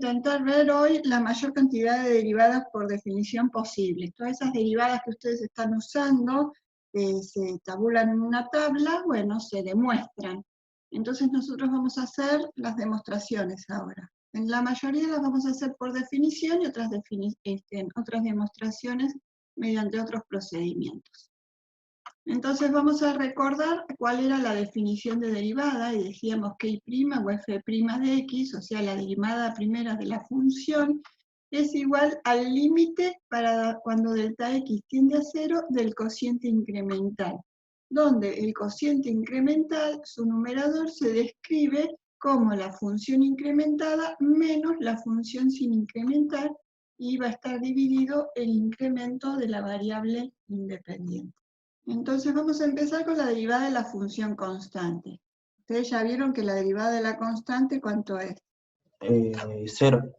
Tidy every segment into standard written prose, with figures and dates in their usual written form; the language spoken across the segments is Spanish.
intentar ver hoy la mayor cantidad de derivadas por definición posible. Todas esas derivadas que ustedes están usando, se tabulan en una tabla, bueno, se demuestran. Entonces nosotros vamos a hacer las demostraciones ahora. En la mayoría las vamos a hacer por definición y otras demostraciones mediante otros procedimientos. Entonces vamos a recordar cuál era la definición de derivada, y decíamos que I' o f' de x, o sea, la derivada primera de la función, es igual al límite para cuando delta x tiende a 0 del cociente incremental, donde el cociente incremental, su numerador, se describe como la función incrementada menos la función sin incrementar, y va a estar dividido el incremento de la variable independiente. Entonces vamos a empezar con la derivada de la función constante. Ustedes ya vieron que la derivada de la constante, ¿cuánto es? 0.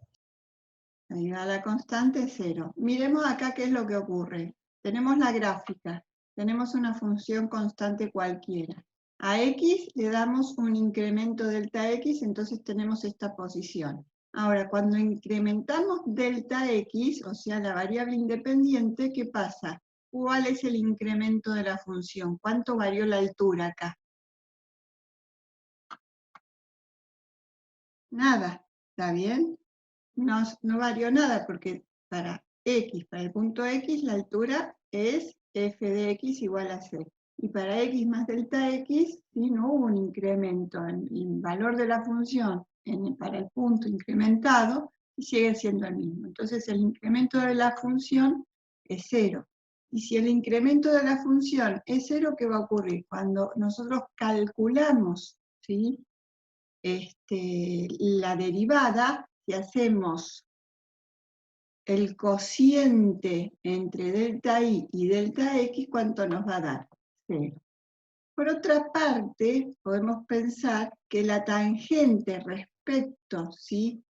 La derivada de la constante es 0. Miremos acá qué es lo que ocurre. Tenemos la gráfica, tenemos una función constante cualquiera. A x le damos un incremento delta x, entonces tenemos esta posición. Ahora, cuando incrementamos delta x, o sea, la variable independiente, ¿qué pasa? ¿Cuál es el incremento de la función? ¿Cuánto varió la altura acá? Nada, ¿está bien? No varió nada porque para x, para el punto x, la altura es f de x igual a 0. Y para x más delta x, ¿sí? No hubo un incremento en el valor de la función para el punto incrementado, y sigue siendo el mismo. Entonces el incremento de la función es 0. Y si el incremento de la función es 0, ¿qué va a ocurrir? Cuando nosotros calculamos, ¿sí?, la derivada, si hacemos el cociente entre delta i y delta x, ¿cuánto nos va a dar? 0. Por otra parte, podemos pensar que la tangente respecto, ¿sí?,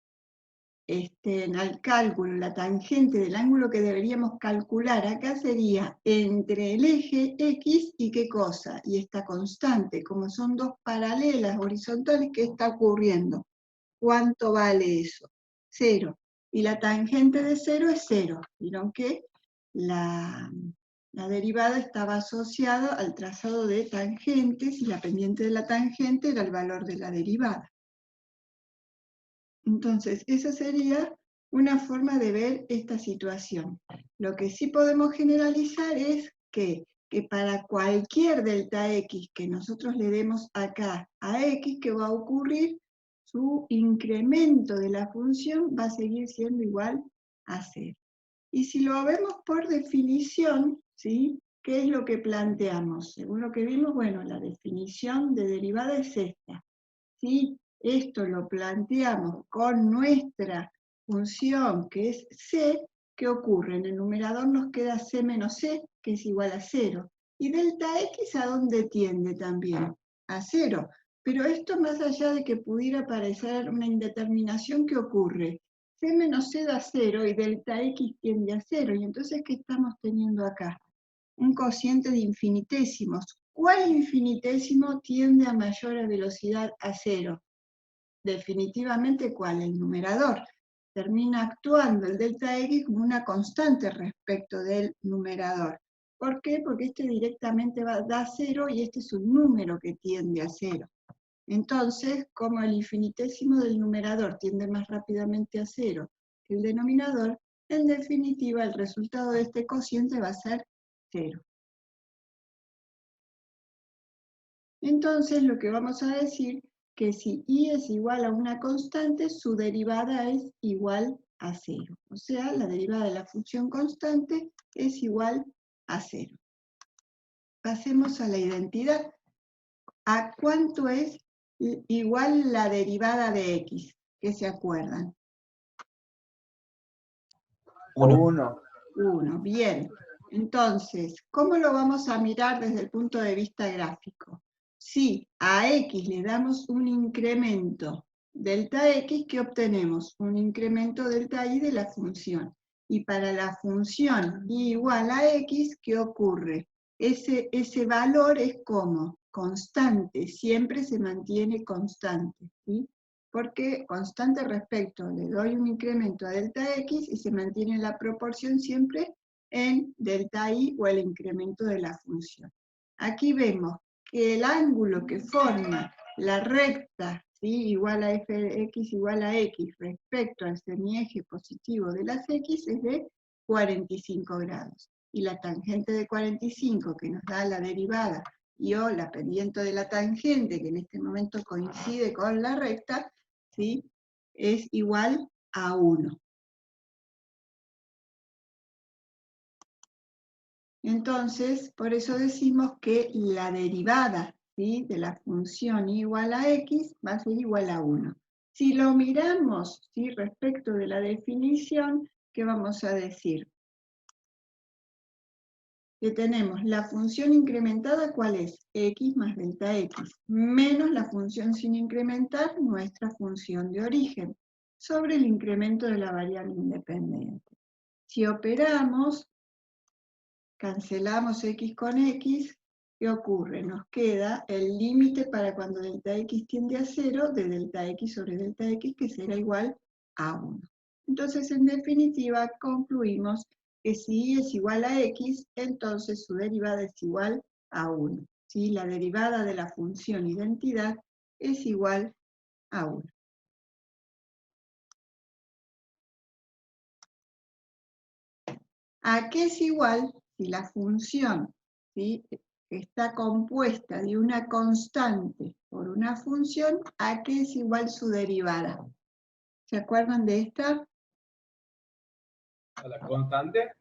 al cálculo, la tangente del ángulo que deberíamos calcular acá sería entre el eje x y qué cosa, y esta constante. Como son dos paralelas horizontales, ¿qué está ocurriendo? ¿Cuánto vale eso? 0. Y la tangente de 0 es 0. Vieron que la derivada estaba asociada al trazado de tangentes, y la pendiente de la tangente era el valor de la derivada. Entonces, esa sería una forma de ver esta situación. Lo que sí podemos generalizar es que para cualquier delta x que nosotros le demos acá a x, ¿qué va a ocurrir? Su incremento de la función va a seguir siendo igual a 0. Y si lo vemos por definición, ¿sí?, ¿qué es lo que planteamos? Según lo que vimos, bueno, la definición de derivada es esta, ¿sí? Esto lo planteamos con nuestra función, que es c, ¿qué ocurre? En el numerador nos queda c menos c, que es igual a 0. Y delta x, ¿a dónde tiende también? A 0. Pero esto, más allá de que pudiera parecer una indeterminación, ¿qué ocurre? C menos c da 0 y delta x tiende a 0. Y entonces, ¿qué estamos teniendo acá? Un cociente de infinitesimos. ¿Cuál infinitésimo tiende a mayor velocidad a 0? Definitivamente, ¿cuál? El numerador. Termina actuando el delta x como una constante respecto del numerador. ¿Por qué? Porque este directamente da 0 y este es un número que tiende a 0. Entonces, como el infinitésimo del numerador tiende más rápidamente a 0 que el denominador, en definitiva el resultado de este cociente va a ser 0. Entonces, lo que vamos a decir que si i es igual a una constante, su derivada es igual a 0. O sea, la derivada de la función constante es igual a 0. Pasemos a la identidad. ¿A cuánto es igual la derivada de x? ¿Qué se acuerdan? 1. 1, bien. Entonces, ¿cómo lo vamos a mirar desde el punto de vista gráfico? Si a x le damos un incremento delta x, ¿qué obtenemos? Un incremento delta y de la función. Y para la función y igual a x, ¿qué ocurre? Ese valor es como constante, siempre se mantiene constante, ¿sí? porque constante respecto, le doy un incremento a delta x y se mantiene la proporción siempre en delta y o el incremento de la función. Aquí vemos que el ángulo que forma la recta, ¿sí?, igual a f de x igual a x respecto al semieje positivo de las x es de 45 grados. Y la tangente de 45 que nos da la derivada y o la pendiente de la tangente, que en este momento coincide con la recta, ¿sí?, es igual a 1. Entonces, por eso decimos que la derivada, ¿sí?, de la función igual a x va a ser igual a 1. Si lo miramos, ¿sí?, respecto de la definición, ¿qué vamos a decir? Que tenemos la función incrementada, ¿cuál es? X más delta x, menos la función sin incrementar, nuestra función de origen, sobre el incremento de la variable independiente. Si operamos, cancelamos x con x, ¿qué ocurre? Nos queda el límite para cuando delta x tiende a 0 de delta x sobre delta x, que será igual a 1. Entonces, en definitiva, concluimos que si y es igual a x, entonces su derivada es igual a 1. ¿Sí? La derivada de la función identidad es igual a 1. ¿A qué es igual? Si la función, ¿sí?, está compuesta de una constante por una función, ¿a qué es igual su derivada? ¿Se acuerdan de esta? ¿A la constante?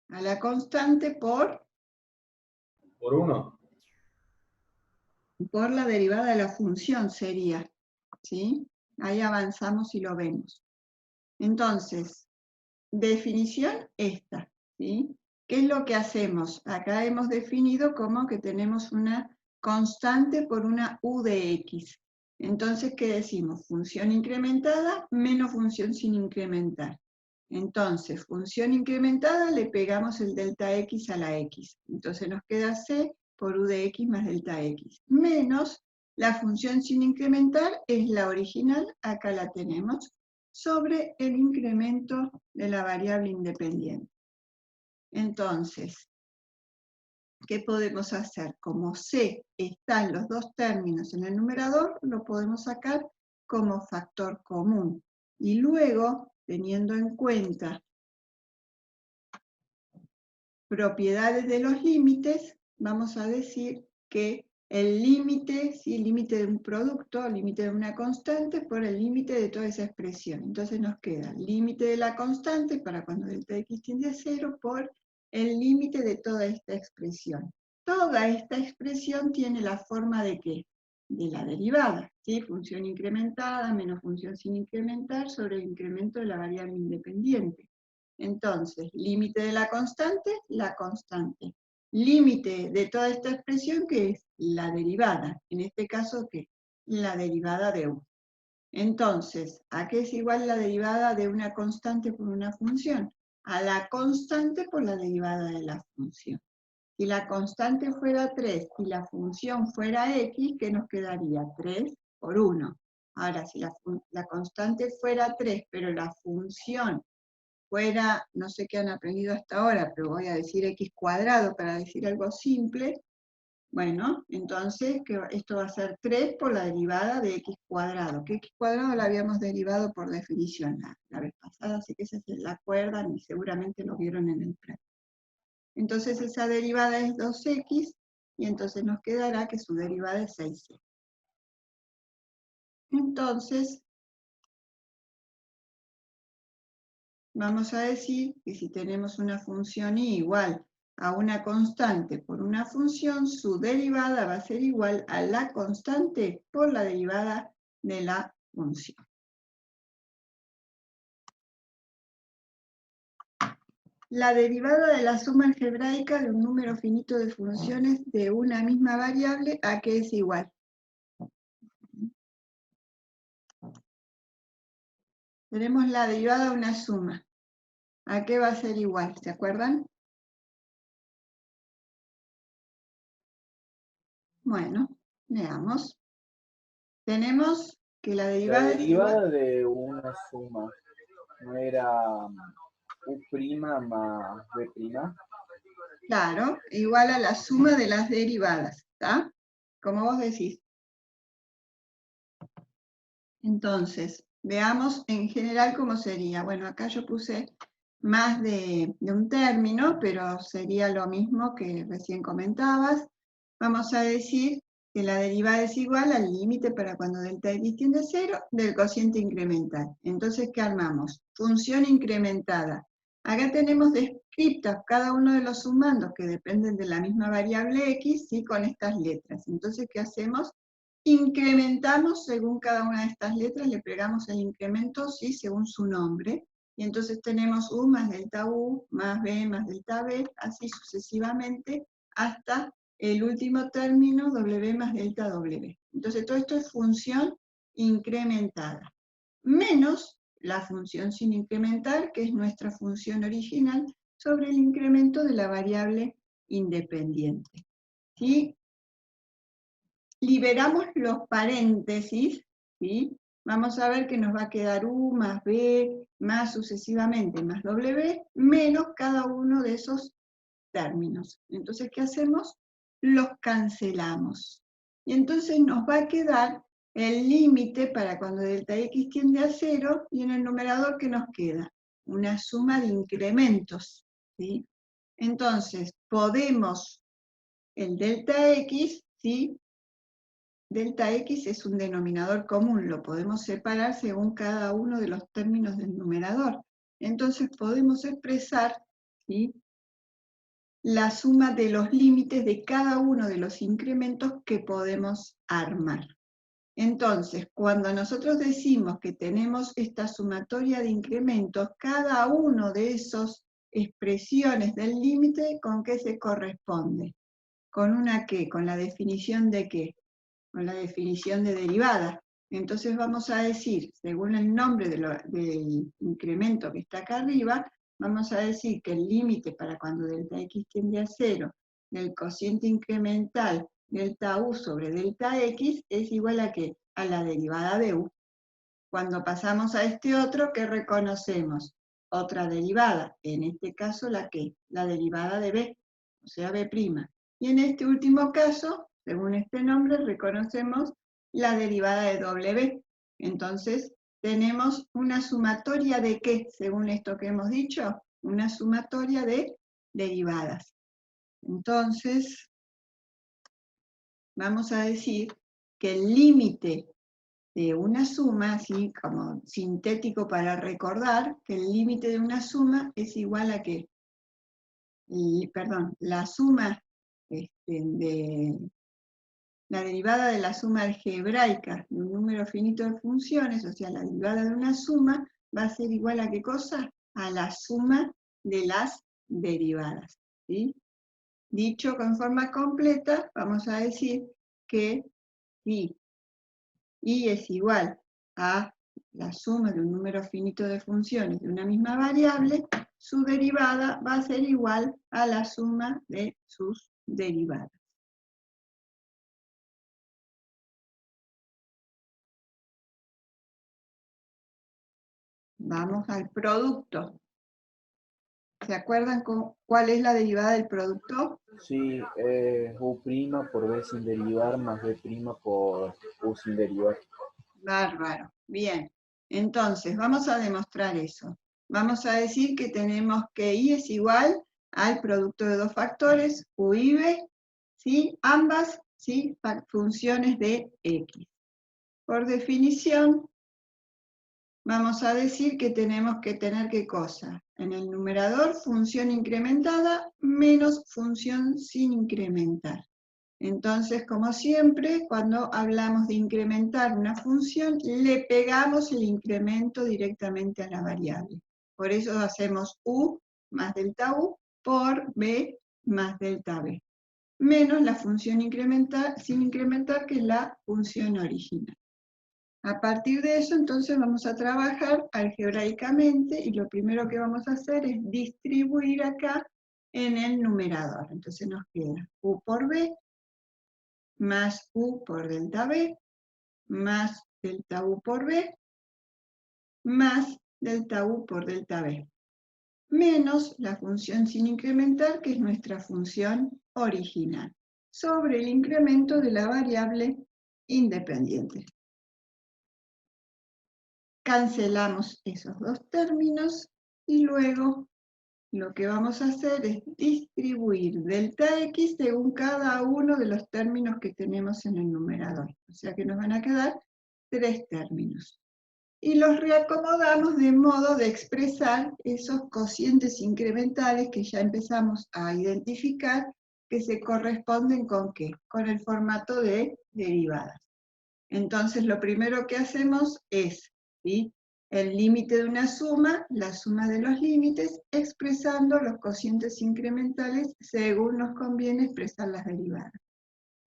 A la constante por 1. Por la derivada de la función sería, ¿sí? Ahí avanzamos y lo vemos. Entonces, definición esta, ¿sí? ¿Qué es lo que hacemos? Acá hemos definido como que tenemos una constante por una u de x. Entonces, ¿qué decimos? Función incrementada menos función sin incrementar. Entonces, función incrementada le pegamos el delta x a la x. Entonces nos queda c por u de x más delta x. Menos la función sin incrementar es la original, acá la tenemos, sobre el incremento de la variable independiente. Entonces, ¿qué podemos hacer? Como c están los dos términos en el numerador, lo podemos sacar como factor común. Y luego, teniendo en cuenta propiedades de los límites, vamos a decir que el límite, ¿sí?, el límite de un producto, el límite de una constante, por el límite de toda esa expresión. Entonces nos queda el límite de la constante para cuando delta x tiende a 0 por el límite de toda esta expresión. Toda esta expresión tiene la forma de ¿qué? De la derivada, ¿sí? Función incrementada menos función sin incrementar sobre el incremento de la variable independiente. Entonces, límite de la constante. Límite de toda esta expresión, que es la derivada. En este caso, ¿qué? La derivada de u. Entonces, ¿a qué es igual la derivada de una constante por una función? A la constante por la derivada de la función. Si la constante fuera 3 y la función fuera x, ¿qué nos quedaría? 3 por 1. Ahora, si la constante fuera 3, pero la función fuera, no sé qué han aprendido hasta ahora, pero voy a decir x cuadrado para decir algo simple, bueno, entonces esto va a ser 3 por la derivada de x cuadrado, que x cuadrado la habíamos derivado por definición la vez pasada, así que se la acuerdan y seguramente lo vieron en el plan. Entonces esa derivada es 2x, y entonces nos quedará que su derivada es 6x. Entonces, vamos a decir que si tenemos una función y igual a una constante por una función, su derivada va a ser igual a la constante por la derivada de la función. La derivada de la suma algebraica de un número finito de funciones de una misma variable, ¿a qué es igual? Tenemos la derivada de una suma. ¿A qué va a ser igual? ¿Se acuerdan? Bueno, veamos. tenemos que la La derivada es igual, derivada de una suma no era U' más B'. claro, igual a la suma de las derivadas, ¿está? Como vos decís. Entonces, veamos en general cómo sería. Bueno, acá yo puse más de un término, pero sería lo mismo que recién comentabas. Vamos a decir que la derivada es igual al límite para cuando delta x tiende a 0 del cociente incremental. Entonces, ¿qué armamos? Función incrementada. Acá tenemos descriptas cada uno de los sumandos que dependen de la misma variable x, ¿sí? Con estas letras. Entonces, ¿qué hacemos? Incrementamos según cada una de estas letras, le pegamos el incremento, ¿sí? Según su nombre. Y entonces tenemos U más delta U, más B más delta B, así sucesivamente, hasta el último término, W más delta W. Entonces todo esto es función incrementada. Menos la función sin incrementar, que es nuestra función original, sobre el incremento de la variable independiente. ¿Sí? Liberamos los paréntesis, ¿sí? Vamos a ver que nos va a quedar U más B, más sucesivamente, más W, menos cada uno de esos términos. Entonces, ¿qué hacemos? Los cancelamos. Y entonces nos va a quedar el límite para cuando delta x tiende a 0, y en el numerador, ¿qué nos queda? Una suma de incrementos, ¿sí? Entonces, podemos, el delta x, ¿sí? Delta x es un denominador común, lo podemos separar según cada uno de los términos del numerador. Entonces podemos expresar, ¿sí? La suma de los límites de cada uno de los incrementos que podemos armar. Entonces, cuando nosotros decimos que tenemos esta sumatoria de incrementos, cada uno de esas expresiones del límite, ¿con qué se corresponde? ¿Con una qué? ¿Con la definición de qué? Con la definición de derivada. Entonces vamos a decir, según el nombre del incremento que está acá arriba, vamos a decir que el límite para cuando delta x tiende a 0 del cociente incremental delta u sobre delta x es igual a ¿qué? A la derivada de u. Cuando pasamos a este otro, ¿qué reconocemos? Otra derivada, en este caso la ¿qué? La derivada de b, o sea b'. Y en este último caso, según este nombre, reconocemos la derivada de w. Entonces, tenemos una sumatoria de ¿qué? Según esto que hemos dicho, una sumatoria de derivadas. Entonces, vamos a decir que el límite de una suma, así como sintético para recordar, que el límite de una suma es igual a ¿qué? Perdón, la suma de la derivada de la suma algebraica de un número finito de funciones, o sea, la derivada de una suma, va a ser igual a ¿qué cosa? A la suma de las derivadas, ¿sí? Dicho con forma completa, vamos a decir que si y es igual a la suma de un número finito de funciones de una misma variable, su derivada va a ser igual a la suma de sus derivadas. Vamos al producto. ¿Se acuerdan cuál es la derivada del producto? Sí, U' por B sin derivar más B' por U sin derivar. Bárbaro. Bien. Entonces, vamos a demostrar eso. Vamos a decir que tenemos que y es igual al producto de dos factores, u y b, ¿sí? Ambas, ¿sí? Funciones de x. Por definición, vamos a decir que tenemos que tener ¿qué cosa? En el numerador, función incrementada menos función sin incrementar. Entonces, como siempre, cuando hablamos de incrementar una función, le pegamos el incremento directamente a la variable. Por eso hacemos u más delta u por b más delta b. Menos la función sin incrementar, que es la función original. A partir de eso, entonces, vamos a trabajar algebraicamente, y lo primero que vamos a hacer es distribuir acá en el numerador. Entonces nos queda u por b más u por delta b, más delta U por B, más delta U por delta B, menos la función sin incrementar, que es nuestra función original, sobre el incremento de la variable independiente. Cancelamos esos dos términos y luego lo que vamos a hacer es distribuir delta X según cada uno de los términos que tenemos en el numerador. O sea que nos van a quedar 3 términos. Y los reacomodamos de modo de expresar esos cocientes incrementales que ya empezamos a identificar, que se corresponden ¿con qué? Con el formato de derivadas. Entonces lo primero que hacemos es, ¿sí?, el límite de una suma, la suma de los límites, expresando los cocientes incrementales según nos conviene expresar las derivadas.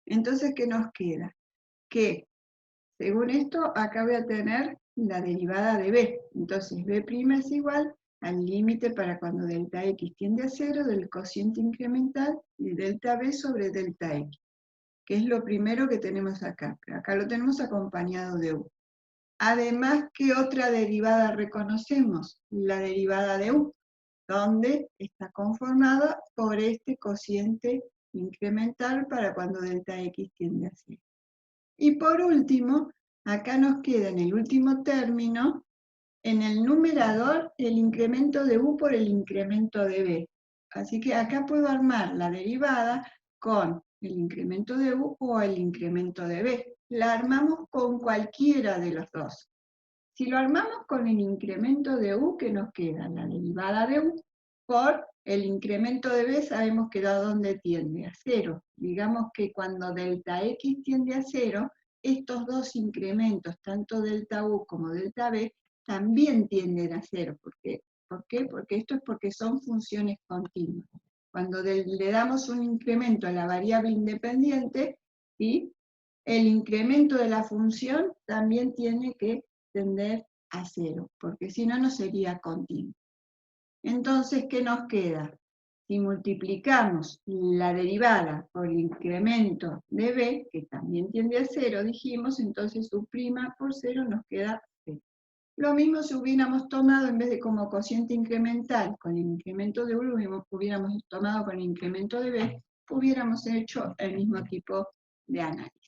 Entonces, ¿qué nos queda? Que, según esto, acá voy a tener la derivada de b. Entonces, b' es igual al límite para cuando delta x tiende a 0 del cociente incremental de delta b sobre delta x, que es lo primero que tenemos acá. Pero acá lo tenemos acompañado de u. Además, ¿qué otra derivada reconocemos? La derivada de u, donde está conformada por este cociente incremental para cuando delta x tiende a 0. Y por último, acá nos queda en el último término, en el numerador, el incremento de u por el incremento de b. Así que acá puedo armar la derivada con el incremento de u o el incremento de b. La armamos con cualquiera de los dos. Si lo armamos con el incremento de u, ¿qué nos queda? La derivada de u por el incremento de b, sabemos que a dónde tiende, a 0. Digamos que cuando delta x tiende a 0, estos dos incrementos, tanto delta u como delta b, también tienden a 0. ¿Por qué? Porque esto es porque son funciones continuas. Cuando le damos un incremento a la variable independiente, ¿sí?, el incremento de la función también tiene que tender a 0, porque si no, no sería continuo. Entonces, ¿qué nos queda? Si multiplicamos la derivada por el incremento de b, que también tiende a 0, dijimos, entonces u' por 0 nos queda 0. Lo mismo si hubiéramos tomado, en vez de como cociente incremental, con el incremento de u, hubiéramos tomado con el incremento de b, hubiéramos hecho el mismo tipo de análisis.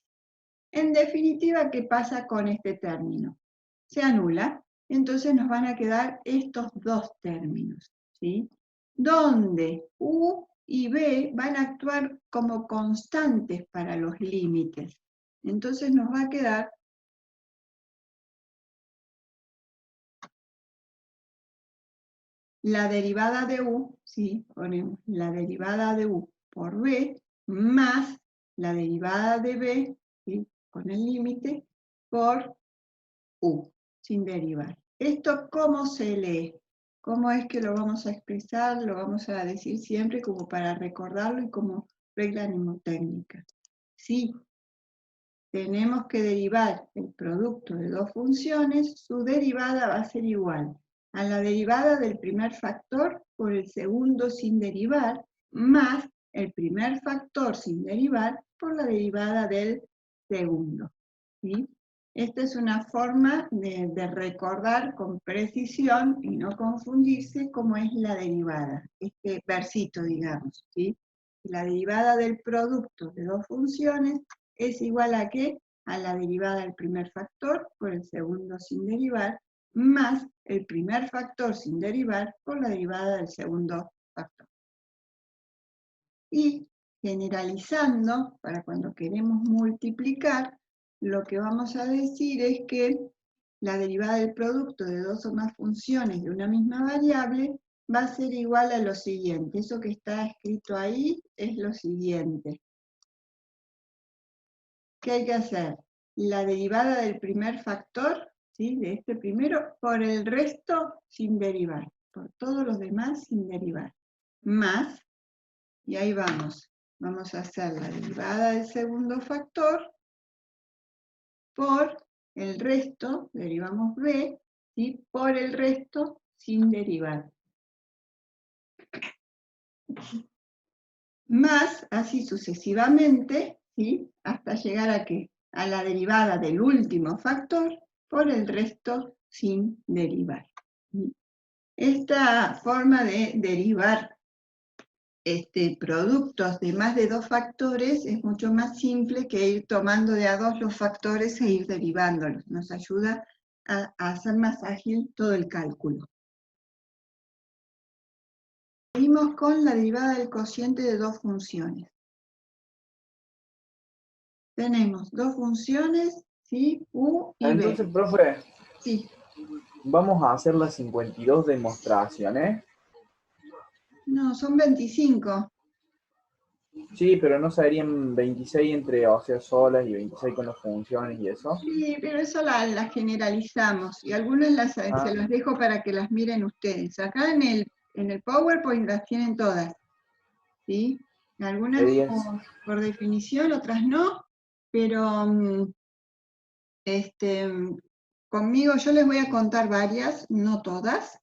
En definitiva, ¿qué pasa con este término? Se anula, entonces nos van a quedar estos dos términos, ¿sí?, donde u y b van a actuar como constantes para los límites. Entonces nos va a quedar la derivada de u, ¿sí?, ponemos la derivada de u por b, más la derivada de b, ¿sí?, con el límite, por u, sin derivar. ¿Esto cómo se lee? ¿Cómo es que lo vamos a expresar? Lo vamos a decir siempre como para recordarlo y como regla mnemotécnica. Si tenemos que derivar el producto de dos funciones, su derivada va a ser igual a la derivada del primer factor por el segundo sin derivar, más el primer factor sin derivar por la derivada del segundo, ¿sí? Esta es una forma de recordar con precisión y no confundirse cómo es la derivada, este versito, digamos, ¿sí? La derivada del producto de dos funciones es igual a ¿qué? A la derivada del primer factor por el segundo sin derivar, más el primer factor sin derivar por la derivada del segundo factor. Y generalizando, para cuando queremos multiplicar, lo que vamos a decir es que la derivada del producto de dos o más funciones de una misma variable va a ser igual a lo siguiente. Eso que está escrito ahí es lo siguiente. ¿Qué hay que hacer? La derivada del primer factor, ¿sí?, de este primero, por el resto sin derivar, por todos los demás sin derivar, más, y ahí vamos a hacer la derivada del segundo factor por el resto, derivamos b, ¿sí?, por el resto sin derivar. Más, así sucesivamente, ¿sí?, hasta llegar a ¿qué? a la derivada del último factor por el resto sin derivar. Esta forma de derivar productos de más de 2 factores es mucho más simple que ir tomando de a 2 los factores e ir derivándolos. Nos ayuda a hacer más ágil todo el cálculo. Seguimos con la derivada del cociente de 2 funciones. Tenemos 2 funciones, ¿sí? U y B. Entonces, profe, Sí. vamos a hacer las 52 demostraciones. No, son 25. Sí, pero no serían 26 entre, o sea, solas y 26 con las funciones y eso. Sí, pero eso la generalizamos y algunas se las dejo para que las miren ustedes. Acá en el PowerPoint las tienen todas, ¿sí? Algunas por definición, otras no, pero conmigo yo les voy a contar varias, no todas,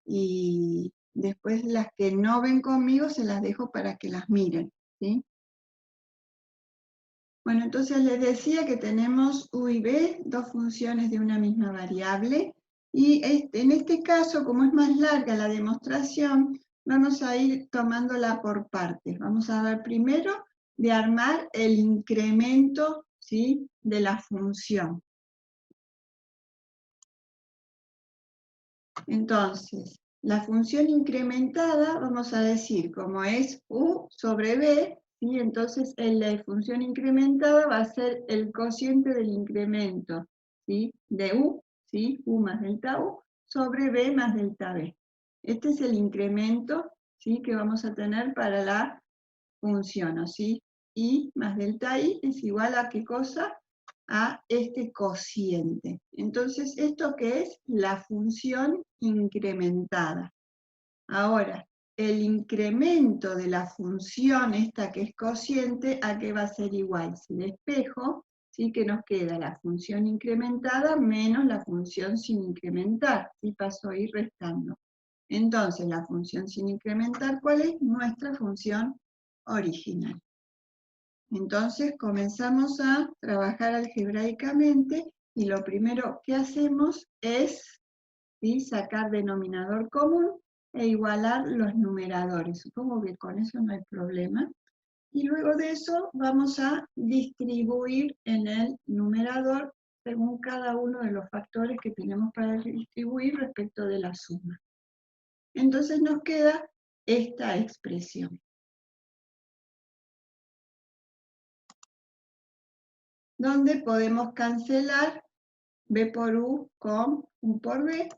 y después las que no ven conmigo se las dejo para que las miren, ¿sí? Bueno, entonces les decía que tenemos U y B, 2 funciones de una misma variable, y en este caso, como es más larga la demostración, vamos a ir tomándola por partes. Vamos a ver primero de armar el incremento, ¿sí?, de la función. Entonces, la función incrementada, vamos a decir, como es U sobre B, ¿sí? Entonces la función incrementada va a ser el cociente del incremento, ¿sí?, de U, ¿sí?, U más delta U, sobre B más delta B. Este es el incremento, ¿sí?, que vamos a tener para la función, ¿sí? I más delta I es igual a ¿qué cosa? A este cociente. Entonces, ¿esto qué es? La función incrementada. Ahora, el incremento de la función esta que es cociente, ¿a qué va a ser igual? Si despejo, ¿sí?, que nos queda la función incrementada menos la función sin incrementar, ¿sí? Paso a ir restando. Entonces, la función sin incrementar, ¿cuál es? Nuestra función original. Entonces comenzamos a trabajar algebraicamente y lo primero que hacemos es, ¿sí?, sacar denominador común e igualar los numeradores. Supongo que con eso no hay problema. Y luego de eso vamos a distribuir en el numerador según cada uno de los factores que tenemos para distribuir respecto de la suma. Entonces nos queda esta expresión, donde podemos cancelar B por U con U por B,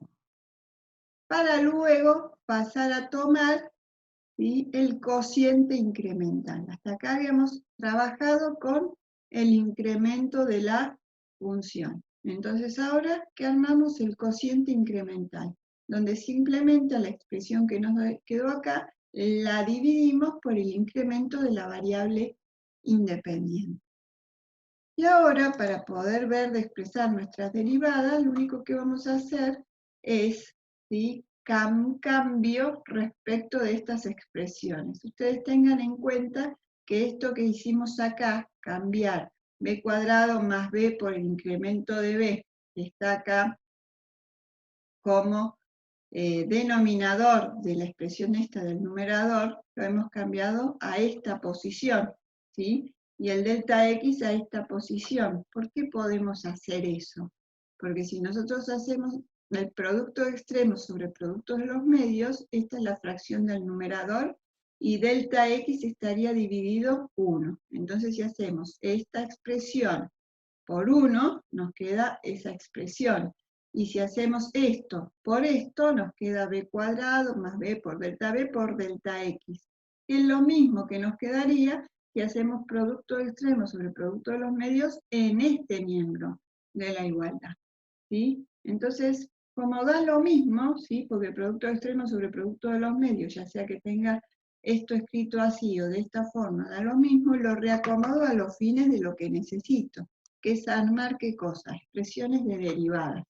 para luego pasar a tomar, ¿sí?, el cociente incremental. Hasta acá habíamos trabajado con el incremento de la función. Entonces ahora, ¿qué armamos? El cociente incremental, donde simplemente la expresión que nos quedó acá, la dividimos por el incremento de la variable independiente. Y ahora, para poder ver de expresar nuestras derivadas, lo único que vamos a hacer es, ¿sí?, cambio respecto de estas expresiones. Ustedes tengan en cuenta que esto que hicimos acá, cambiar b cuadrado más b por el incremento de b, que está acá como denominador de la expresión esta del numerador, lo hemos cambiado a esta posición, ¿sí? Y el delta x a esta posición. ¿Por qué podemos hacer eso? Porque si nosotros hacemos el producto de extremos sobre el producto de los medios, esta es la fracción del numerador, y delta x estaría dividido 1. Entonces si hacemos esta expresión por 1, nos queda esa expresión. Y si hacemos esto por esto, nos queda b cuadrado más b por delta x. Que es lo mismo que nos quedaría si hacemos producto de extremos sobre producto de los medios en este miembro de la igualdad, ¿sí? Entonces, como da lo mismo, ¿sí?, porque producto de extremos sobre producto de los medios, ya sea que tenga esto escrito así o de esta forma, da lo mismo, lo reacomodo a los fines de lo que necesito, que es armar ¿qué cosa? Expresiones de derivadas.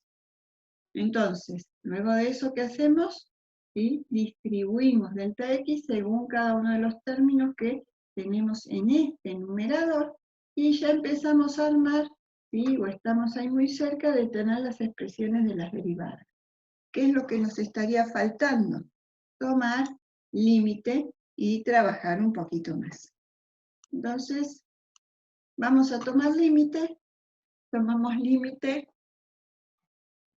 Entonces, luego de eso, ¿qué hacemos? ¿Sí? Distribuimos delta x según cada uno de los términos que tenemos en este numerador, y ya empezamos a armar, ¿sí? O estamos ahí muy cerca de tener las expresiones de las derivadas. ¿Qué es lo que nos estaría faltando? Tomar límite y trabajar un poquito más. Entonces, vamos a tomar límite, tomamos límite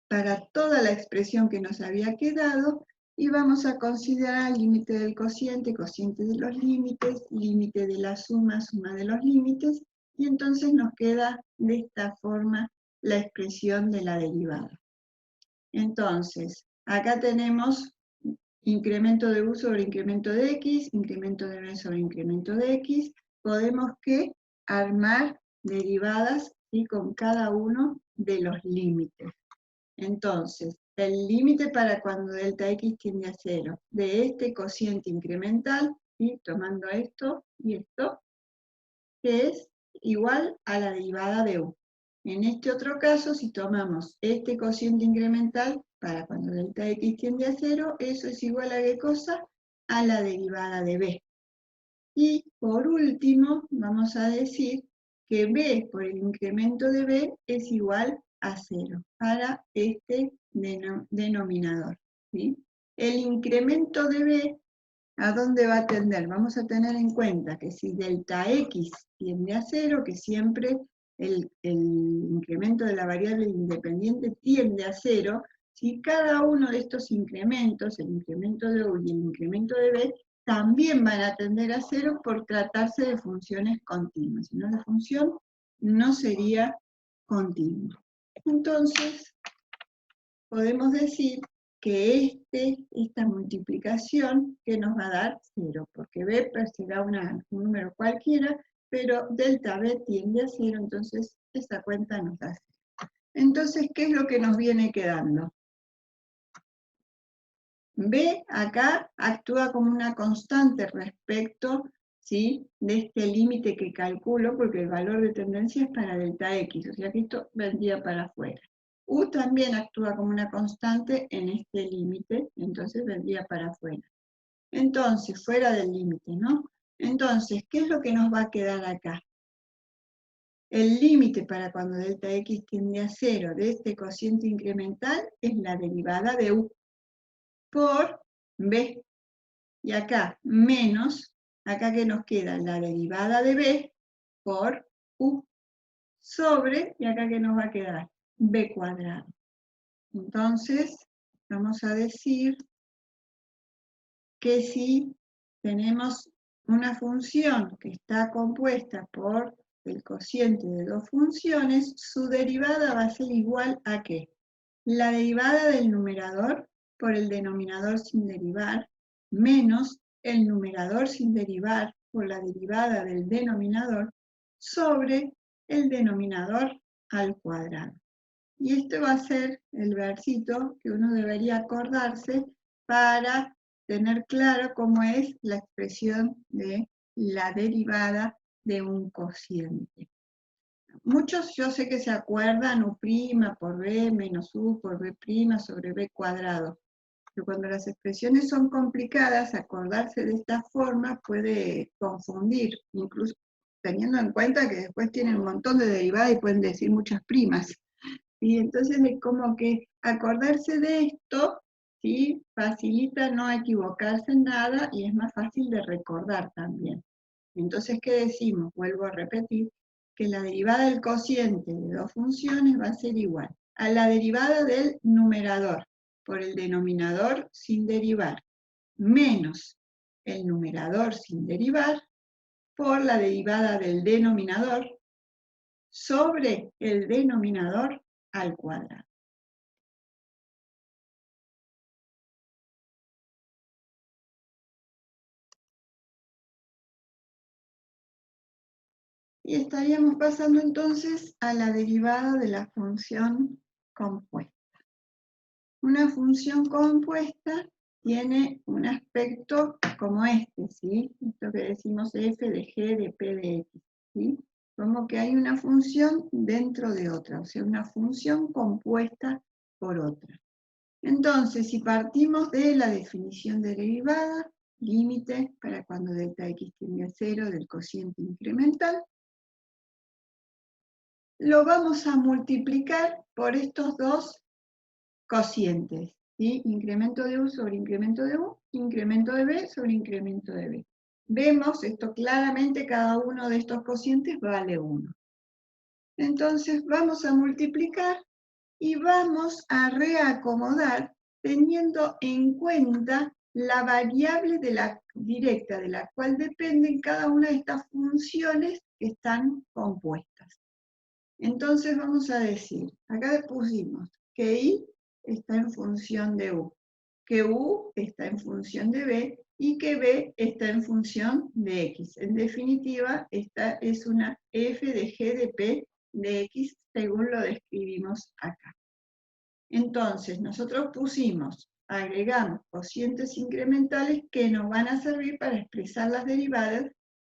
para toda la expresión que nos había quedado, y vamos a considerar límite del cociente, cociente de los límites, límite de la suma, suma de los límites, y entonces nos queda de esta forma la expresión de la derivada. Entonces, acá tenemos incremento de u sobre incremento de x, incremento de b sobre incremento de x. Podemos que armar derivadas, ¿sí?, con cada uno de los límites. Entonces, el límite para cuando delta x tiende a 0 de este cociente incremental, ¿sí?, tomando esto y esto, que es igual a la derivada de u. En este otro caso, si tomamos este cociente incremental para cuando delta x tiende a 0, eso es igual a ¿qué cosa? A la derivada de b. Y por último, vamos a decir que b por el incremento de b es igual a 0 para este denominador, ¿sí? El incremento de b, ¿a dónde va a tender? Vamos a tener en cuenta que si delta x tiende a 0, que siempre el incremento de la variable independiente tiende a 0, si cada uno de estos incrementos, el incremento de u y el incremento de b, también van a tender a 0 por tratarse de funciones continuas. Si no, la función no sería continua. Entonces, podemos decir que esta multiplicación que nos va a dar 0, porque b será un número cualquiera, pero delta b tiende a 0, entonces esta cuenta nos da 0. Entonces, ¿qué es lo que nos viene quedando? B acá actúa como una constante respecto, ¿sí?, de este límite que calculo, porque el valor de tendencia es para delta x, o sea que esto vendría para afuera. U también actúa como una constante en este límite, entonces vendría para afuera. Entonces, fuera del límite, ¿no? Entonces, ¿qué es lo que nos va a quedar acá? El límite para cuando delta x tiende a 0 de este cociente incremental es la derivada de u por b. Y acá, menos, acá que nos queda la derivada de b por u sobre, y acá que nos va a quedar b cuadrado. Entonces, vamos a decir que si tenemos una función que está compuesta por el cociente de dos funciones, su derivada va a ser igual a ¿qué? La derivada del numerador por el denominador sin derivar, menos el numerador sin derivar por la derivada del denominador, sobre el denominador al cuadrado. Y este va a ser el versito que uno debería acordarse para tener claro cómo es la expresión de la derivada de un cociente. Muchos yo sé que se acuerdan u' por b menos u por b' sobre b cuadrado, pero cuando las expresiones son complicadas, acordarse de esta forma puede confundir, incluso teniendo en cuenta que después tienen un montón de derivadas y pueden decir muchas primas. Y entonces es como que acordarse de esto, ¿sí?, facilita no equivocarse en nada y es más fácil de recordar también. Entonces, ¿qué decimos? Vuelvo a repetir, que la derivada del cociente de dos funciones va a ser igual a la derivada del numerador por el denominador sin derivar, menos el numerador sin derivar por la derivada del denominador sobre el denominador al cuadrado. Y estaríamos pasando entonces a la derivada de la función compuesta. Una función compuesta tiene un aspecto como este, ¿sí? Esto que decimos f de g de p de x, ¿sí? Como que hay una función dentro de otra, o sea, una función compuesta por otra. Entonces, si partimos de la definición de derivada, límite para cuando delta x tiende a 0 del cociente incremental, lo vamos a multiplicar por estos dos cocientes, ¿sí? Incremento de U sobre incremento de U, incremento de B sobre incremento de B. Vemos esto claramente, cada uno de estos cocientes vale 1. Entonces vamos a multiplicar y vamos a reacomodar teniendo en cuenta la variable directa de la cual dependen cada una de estas funciones que están compuestas. Entonces vamos a decir, acá pusimos que I está en función de U, que U está en función de B y que B está en función de X. En definitiva, esta es una f de g de p de X según lo describimos acá. Entonces, nosotros agregamos cocientes incrementales que nos van a servir para expresar las derivadas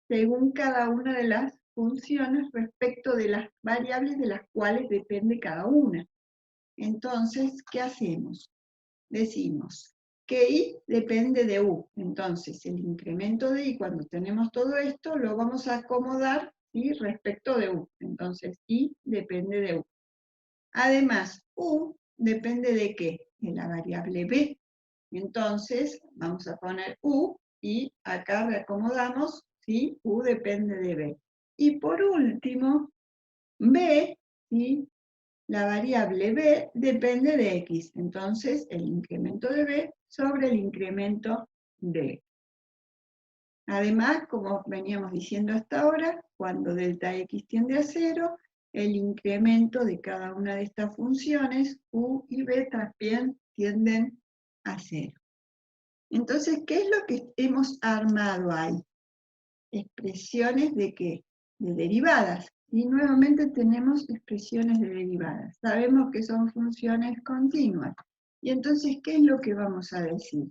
según cada una de las funciones respecto de las variables de las cuales depende cada una. Entonces, ¿qué hacemos? Decimos que I depende de U. Entonces, el incremento de I, cuando tenemos todo esto, lo vamos a acomodar, ¿sí?, respecto de U. Entonces, I depende de U. Además, U depende de ¿qué? De la variable B. Entonces, vamos a poner U y acá reacomodamos, ¿sí? U depende de B. Y por último, B, ¿sí?, la variable B depende de X. Entonces, el incremento de B sobre el incremento de X. Además, como veníamos diciendo hasta ahora, cuando delta X tiende a 0, el incremento de cada una de estas funciones, U y B, también tienden a 0. Entonces, ¿qué es lo que hemos armado ahí? Expresiones de ¿qué? De derivadas. Y nuevamente tenemos expresiones de derivadas. Sabemos que son funciones continuas. Y entonces, ¿qué es lo que vamos a decir?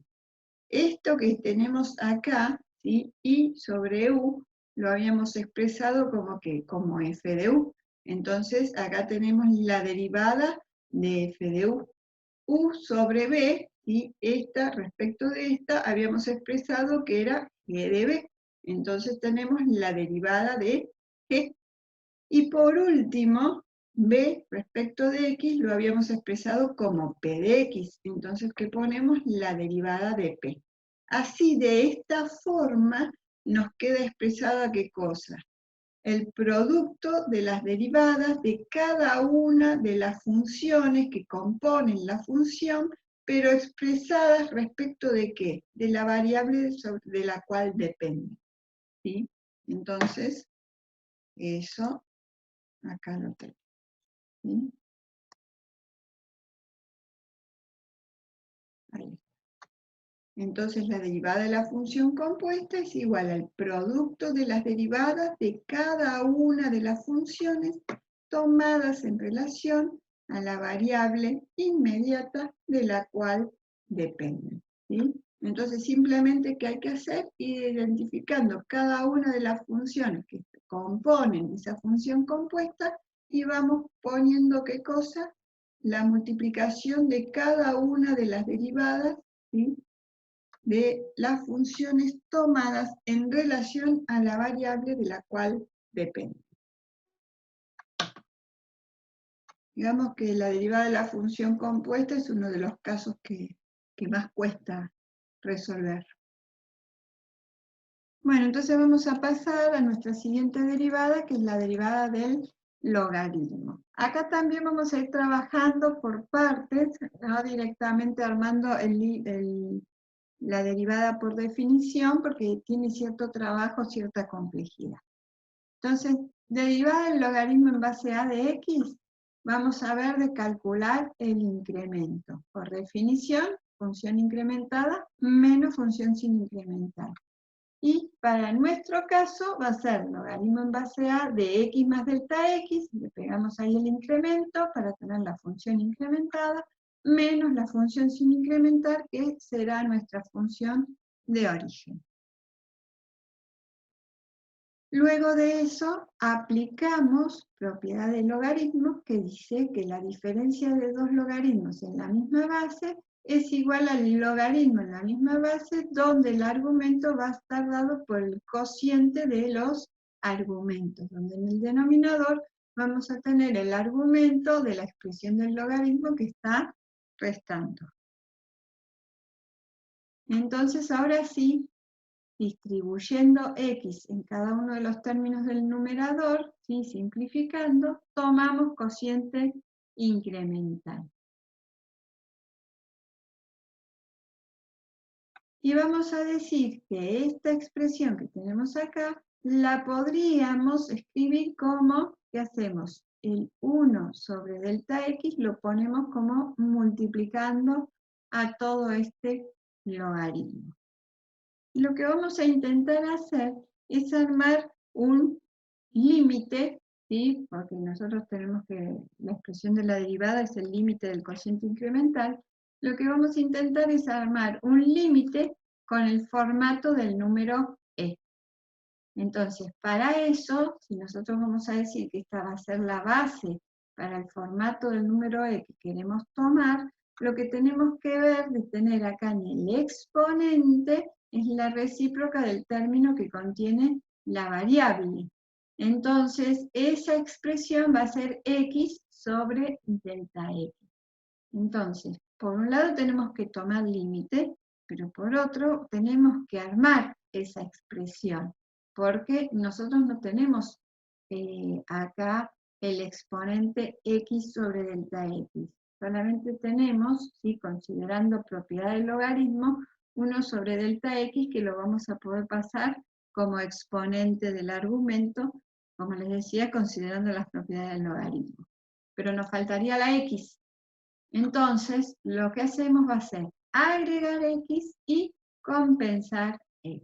Esto que tenemos acá, ¿sí?, I sobre U, lo habíamos expresado como ¿qué? Como f de U. Entonces, acá tenemos la derivada de f de U. U sobre B, y esta, respecto de esta, habíamos expresado que era g de B. Entonces tenemos la derivada de g. Y por último, B respecto de X lo habíamos expresado como P de X. Entonces, ¿qué ponemos? La derivada de P. Así, de esta forma, nos queda expresada ¿qué cosa? El producto de las derivadas de cada una de las funciones que componen la función, pero expresadas respecto de ¿qué? De la variable de la cual depende. ¿Sí? Entonces, eso, acá lo tengo. ¿Sí? Ahí está. Entonces, la derivada de la función compuesta es igual al producto de las derivadas de cada una de las funciones tomadas en relación a la variable inmediata de la cual dependen. ¿Sí? Entonces, simplemente, ¿qué hay que hacer? Ir identificando cada una de las funciones que componen esa función compuesta y vamos poniendo ¿qué cosa? La multiplicación de cada una de las derivadas, ¿sí?, de las funciones tomadas en relación a la variable de la cual depende. Digamos que la derivada de la función compuesta es uno de los casos que más cuesta resolver. Bueno, entonces vamos a pasar a nuestra siguiente derivada, que es la derivada del logaritmo. Acá también vamos a ir trabajando por partes, no directamente armando la derivada por definición, porque tiene cierto trabajo, cierta complejidad. Entonces, derivada del logaritmo en base a de x, vamos a ver de calcular el incremento. Por definición, función incrementada menos función sin incrementar. Y para nuestro caso va a ser logaritmo en base a de x más delta x, le pegamos ahí el incremento para tener la función incrementada, menos la función sin incrementar, que será nuestra función de origen. Luego de eso, aplicamos propiedad de logaritmos, que dice que la diferencia de dos logaritmos en la misma base es igual al logaritmo en la misma base, donde el argumento va a estar dado por el cociente de los argumentos, donde en el denominador vamos a tener el argumento de la expresión del logaritmo que está restando. Entonces, ahora sí, distribuyendo x en cada uno de los términos del numerador, ¿sí? Simplificando, tomamos cociente incremental. Y vamos a decir que esta expresión que tenemos acá, la podríamos escribir como, ¿qué hacemos? El 1 sobre delta x lo ponemos como multiplicando a todo este logaritmo. Lo que vamos a intentar hacer es armar un límite, ¿sí? Porque nosotros tenemos que, la expresión de la derivada es el límite del cociente incremental. Lo que vamos a intentar es armar un límite con el formato del número e. Entonces, para eso, si nosotros vamos a decir que esta va a ser la base para el formato del número e que queremos tomar, lo que tenemos que ver de tener acá en el exponente es la recíproca del término que contiene la variable. Entonces, esa expresión va a ser x sobre delta x. Entonces, por un lado tenemos que tomar límite, pero por otro tenemos que armar esa expresión, porque nosotros no tenemos acá el exponente x sobre delta x. Solamente tenemos, ¿sí? Considerando propiedad del logaritmo, 1 sobre delta x que lo vamos a poder pasar como exponente del argumento, como les decía, considerando las propiedades del logaritmo. Pero nos faltaría la x. Entonces, lo que hacemos va a ser agregar x y compensar x.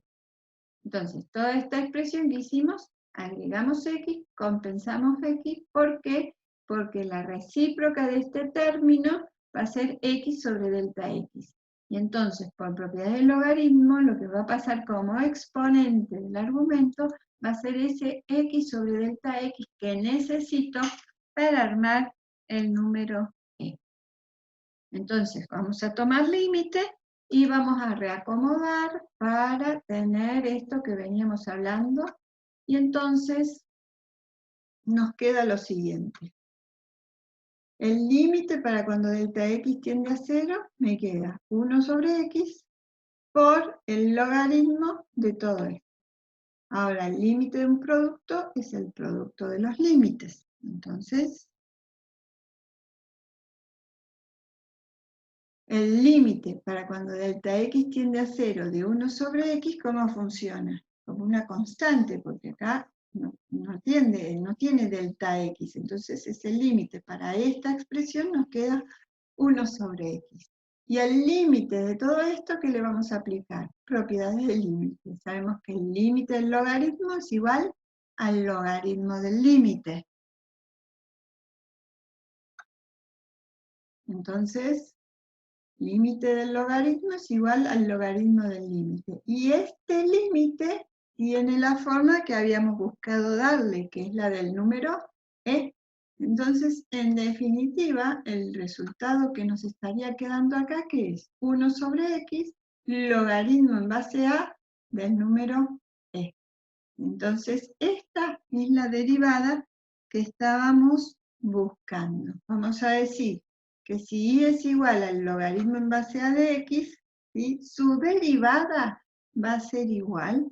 Entonces, toda esta expresión que hicimos, agregamos x, compensamos x, ¿por qué? Porque la recíproca de este término va a ser x sobre delta x. Y entonces, por propiedad del logaritmo, lo que va a pasar como exponente del argumento va a ser ese x sobre delta x que necesito para armar el número e. Entonces, vamos a tomar límite y vamos a reacomodar para tener esto que veníamos hablando. Y entonces nos queda lo siguiente. El límite para cuando delta x tiende a 0, me queda 1 sobre x por el logaritmo de todo esto. Ahora, el límite de un producto es el producto de los límites. Entonces, el límite para cuando delta x tiende a 0 de 1 sobre x, ¿cómo funciona? Como una constante, porque acá no tiene delta x, entonces ese límite para esta expresión nos queda 1 sobre x. Y al límite de todo esto, ¿qué le vamos a aplicar? Propiedades del límite. Sabemos que el límite del logaritmo es igual al logaritmo del límite. Entonces, límite del logaritmo es igual al logaritmo del límite. Y este límite tiene la forma que habíamos buscado darle, que es la del número e. Entonces, en definitiva, el resultado que nos estaría quedando acá, que es 1 sobre x, logaritmo en base a del número e. Entonces, esta es la derivada que estábamos buscando. Vamos a decir que si y es igual al logaritmo en base a de x, ¿sí? Su derivada va a ser igual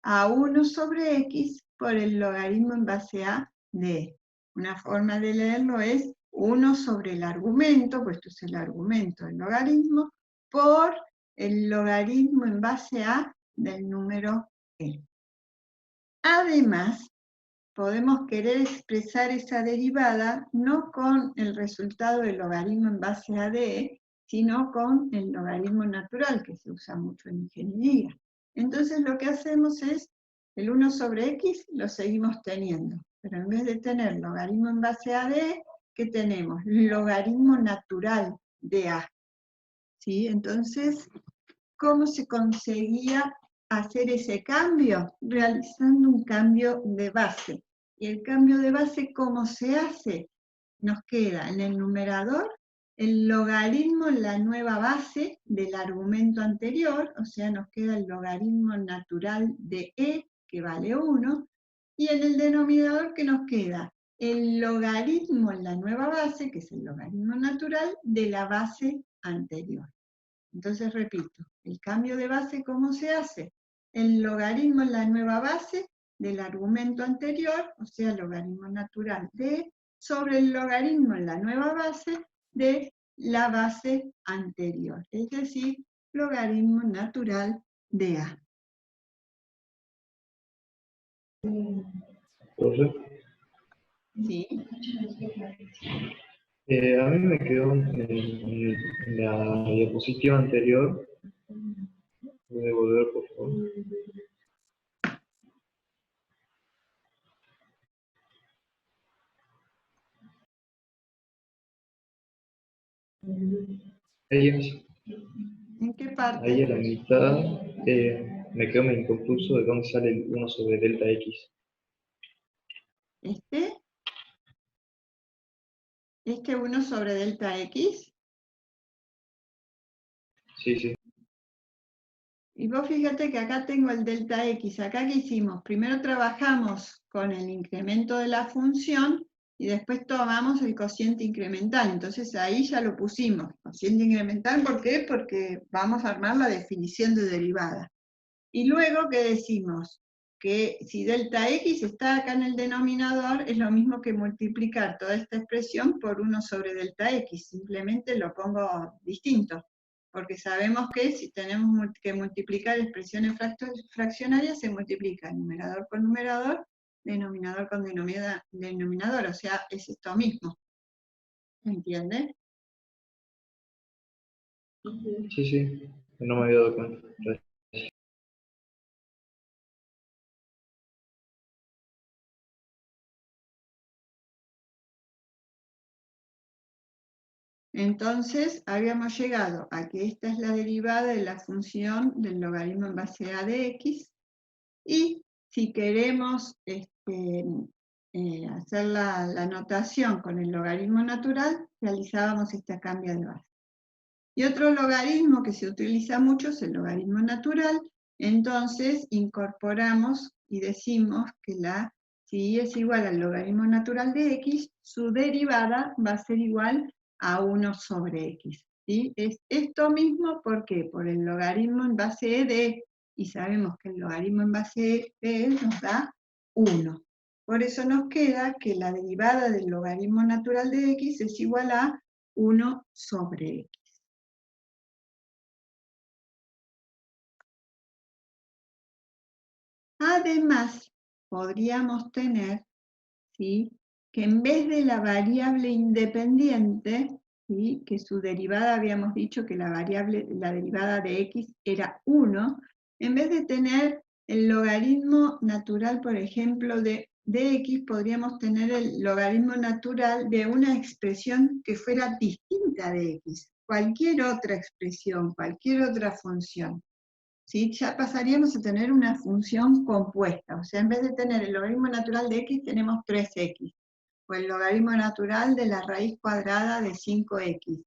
a 1 sobre x por el logaritmo en base a de e. Una forma de leerlo es 1 sobre el argumento, pues esto es el argumento del logaritmo, por el logaritmo en base a del número e. Además, podemos querer expresar esa derivada no con el resultado del logaritmo en base a de, sino con el logaritmo natural, que se usa mucho en ingeniería. Entonces lo que hacemos es, el 1 sobre x lo seguimos teniendo, pero en vez de tener logaritmo en base a de, ¿qué tenemos? Logaritmo natural de a. ¿Sí? Entonces, ¿cómo se conseguía hacer ese cambio? Realizando un cambio de base. ¿Y el cambio de base cómo se hace? Nos queda en el numerador el logaritmo en la nueva base del argumento anterior, o sea, nos queda el logaritmo natural de e, que vale 1, y en el denominador, ¿qué nos queda? el logaritmo en la nueva base, que es el logaritmo natural, de la base anterior. Entonces repito, el cambio de base, ¿cómo se hace? El logaritmo en la nueva base del argumento anterior, o sea, el logaritmo natural de, sobre el logaritmo en la nueva base de la base anterior, es decir, logaritmo natural de A. Profe, ¿Sí? a mí me quedó en la diapositiva anterior. ¿Puede volver, por favor? Ahí, ¿En qué parte? ahí a la mitad me quedo medio inconcluso de dónde sale el 1 sobre delta X. ¿Este 1 sobre delta X? Sí, sí. Y vos fíjate que acá tengo el delta X. Acá, ¿qué hicimos? Primero trabajamos con el incremento de la función y después tomamos el cociente incremental. Entonces ahí ya lo pusimos. Cociente incremental, ¿por qué? Porque vamos a armar la definición de derivada. Y luego, ¿qué decimos? Que si delta X está acá en el denominador, es lo mismo que multiplicar toda esta expresión por 1 sobre delta X. Simplemente lo pongo distinto. Porque sabemos que si tenemos que multiplicar expresiones fraccionarias, se multiplica numerador con numerador, denominador con denominador, o sea, es esto mismo. ¿Entiendes? Sí, sí. No me había dado cuenta. Entonces, habíamos llegado a que esta es la derivada de la función del logaritmo en base a de x, y si queremos hacer la notación con el logaritmo natural, realizábamos este cambio de base. Y otro logaritmo que se utiliza mucho es el logaritmo natural, entonces incorporamos y decimos que si y es igual al logaritmo natural de x, su derivada va a ser igual a 1 sobre x. ¿Sí? Es esto mismo, ¿por qué? Por el logaritmo en base de, y sabemos que el logaritmo en base de nos da 1. Por eso nos queda que la derivada del logaritmo natural de x es igual a 1 sobre x. Además, podríamos tener, ¿sí?, que en vez de la variable independiente, ¿sí?, que su derivada habíamos dicho que la derivada de x era 1, en vez de tener el logaritmo natural, por ejemplo, de x, podríamos tener el logaritmo natural de una expresión que fuera distinta de x, cualquier otra expresión, cualquier otra función. ¿Sí? Ya pasaríamos a tener una función compuesta, o sea, en vez de tener el logaritmo natural de x, tenemos 3x, o el logaritmo natural de la raíz cuadrada de 5x,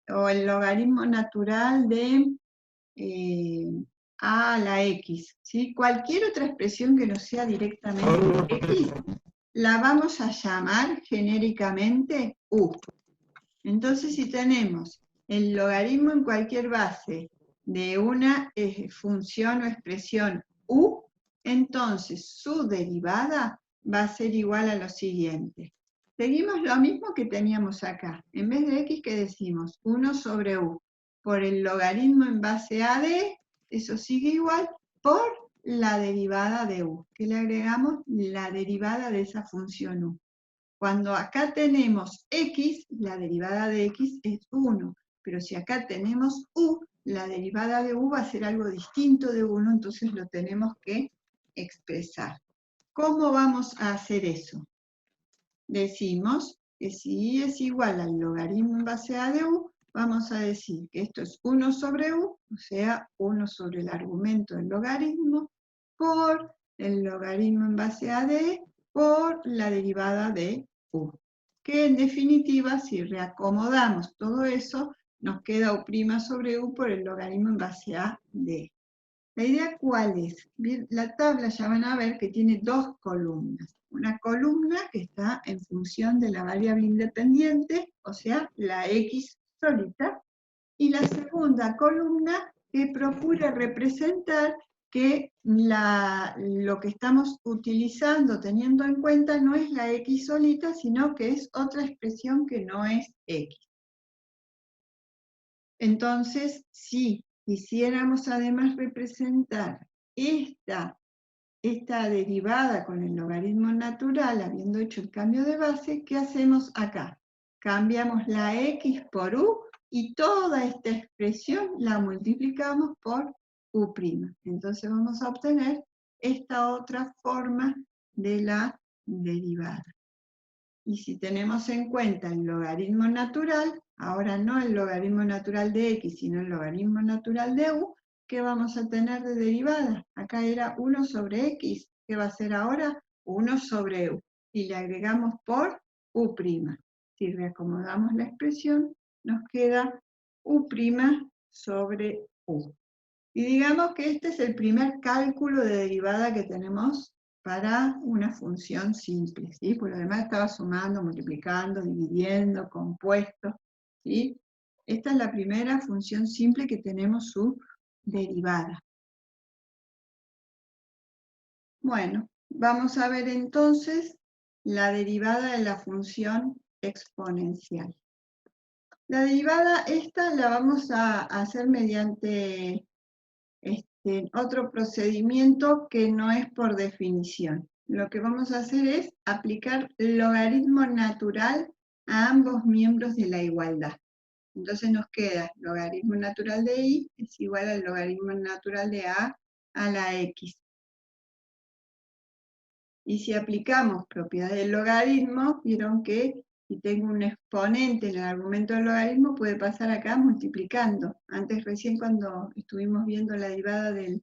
o el logaritmo natural de a a la x, ¿sí? Cualquier otra expresión que no sea directamente x, la vamos a llamar genéricamente u. Entonces, si tenemos el logaritmo en cualquier base de una función o expresión u, entonces su derivada va a ser igual a lo siguiente. Seguimos lo mismo que teníamos acá. En vez de x, ¿qué decimos? 1 sobre u. Por el logaritmo en base a de, eso sigue igual, por la derivada de u, que le agregamos la derivada de esa función u. Cuando acá tenemos x, la derivada de x es 1, pero si acá tenemos u, la derivada de u va a ser algo distinto de 1, entonces lo tenemos que expresar. ¿Cómo vamos a hacer eso? Decimos que si y es igual al logaritmo en base a de u, vamos a decir que esto es 1 sobre u, o sea, 1 sobre el argumento del logaritmo, por el logaritmo en base a de, por la derivada de u. Que en definitiva, si reacomodamos todo eso, nos queda u' sobre u por el logaritmo en base a de. La idea, ¿cuál es? Bien, la tabla ya van a ver que tiene dos columnas. Una columna que está en función de la variable independiente, o sea, la X solita, y la segunda columna que procura representar que lo que estamos utilizando, teniendo en cuenta, no es la X solita, sino que es otra expresión que no es X. Entonces, si quisiéramos además representar esta derivada con el logaritmo natural, habiendo hecho el cambio de base, ¿qué hacemos acá? Cambiamos la X por U y toda esta expresión la multiplicamos por U'. Entonces vamos a obtener esta otra forma de la derivada. Y si tenemos en cuenta el logaritmo natural, ahora no el logaritmo natural de X, sino el logaritmo natural de U, ¿qué vamos a tener de derivada? Acá era 1 sobre X, ¿qué va a ser ahora? 1 sobre U. Y le agregamos por U'. Si reacomodamos la expresión, nos queda U' sobre U. Y digamos que este es el primer cálculo de derivada que tenemos para una función simple, ¿sí? Por lo demás estaba sumando, multiplicando, dividiendo, compuesto, ¿sí? Esta es la primera función simple que tenemos su derivada. Bueno, vamos a ver entonces la derivada de la función exponencial. La derivada esta la vamos a hacer mediante otro procedimiento que no es por definición. Lo que vamos a hacer es aplicar logaritmo natural a ambos miembros de la igualdad. Entonces nos queda logaritmo natural de y es igual al logaritmo natural de a la x. Y si aplicamos propiedad del logaritmo, vieron que si tengo un exponente en el argumento del logaritmo, puede pasar acá multiplicando. Antes recién cuando estuvimos viendo la derivada del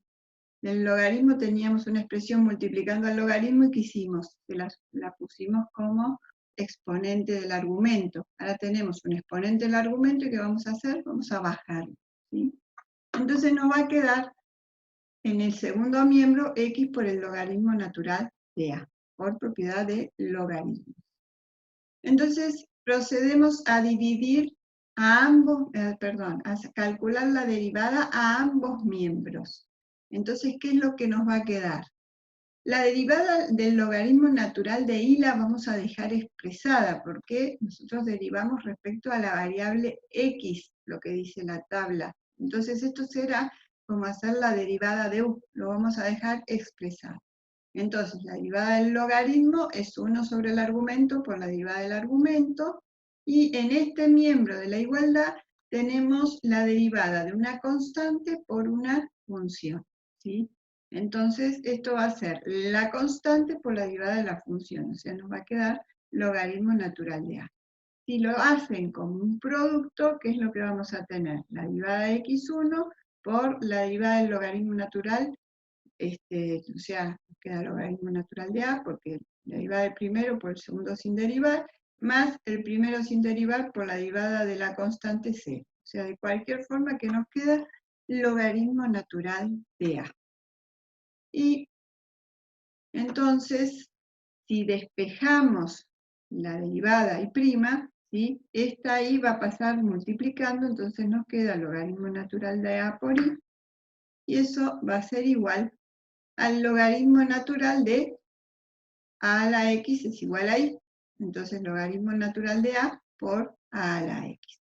logaritmo teníamos una expresión multiplicando al logaritmo y ¿qué hicimos? La pusimos como exponente del argumento. Ahora tenemos un exponente del argumento y ¿qué vamos a hacer? Vamos a bajarlo, ¿sí? Entonces nos va a quedar en el segundo miembro x por el logaritmo natural de a, por propiedad de logaritmo. Entonces procedemos a dividir a ambos, a calcular la derivada a ambos miembros. Entonces, ¿qué es lo que nos va a quedar? La derivada del logaritmo natural de y la vamos a dejar expresada, porque nosotros derivamos respecto a la variable x, lo que dice la tabla. Entonces, esto será como hacer la derivada de u, lo vamos a dejar expresado. Entonces, la derivada del logaritmo es 1 sobre el argumento por la derivada del argumento, y en este miembro de la igualdad tenemos la derivada de una constante por una función, ¿sí? Entonces, esto va a ser la constante por la derivada de la función, o sea, nos va a quedar logaritmo natural de a. Si lo hacen como un producto, ¿qué es lo que vamos a tener? La derivada de x1 por la derivada del logaritmo natural, o sea, queda el logaritmo natural de a, porque la derivada del primero por el segundo sin derivar, más el primero sin derivar por la derivada de la constante c. O sea, de cualquier forma que nos queda logaritmo natural de a. Y entonces, si despejamos la derivada y prima, ¿sí? Esta i va a pasar multiplicando, entonces nos queda logaritmo natural de a por i, y eso va a ser igual al logaritmo natural de a la x es igual a i. Entonces, logaritmo natural de a por a la x.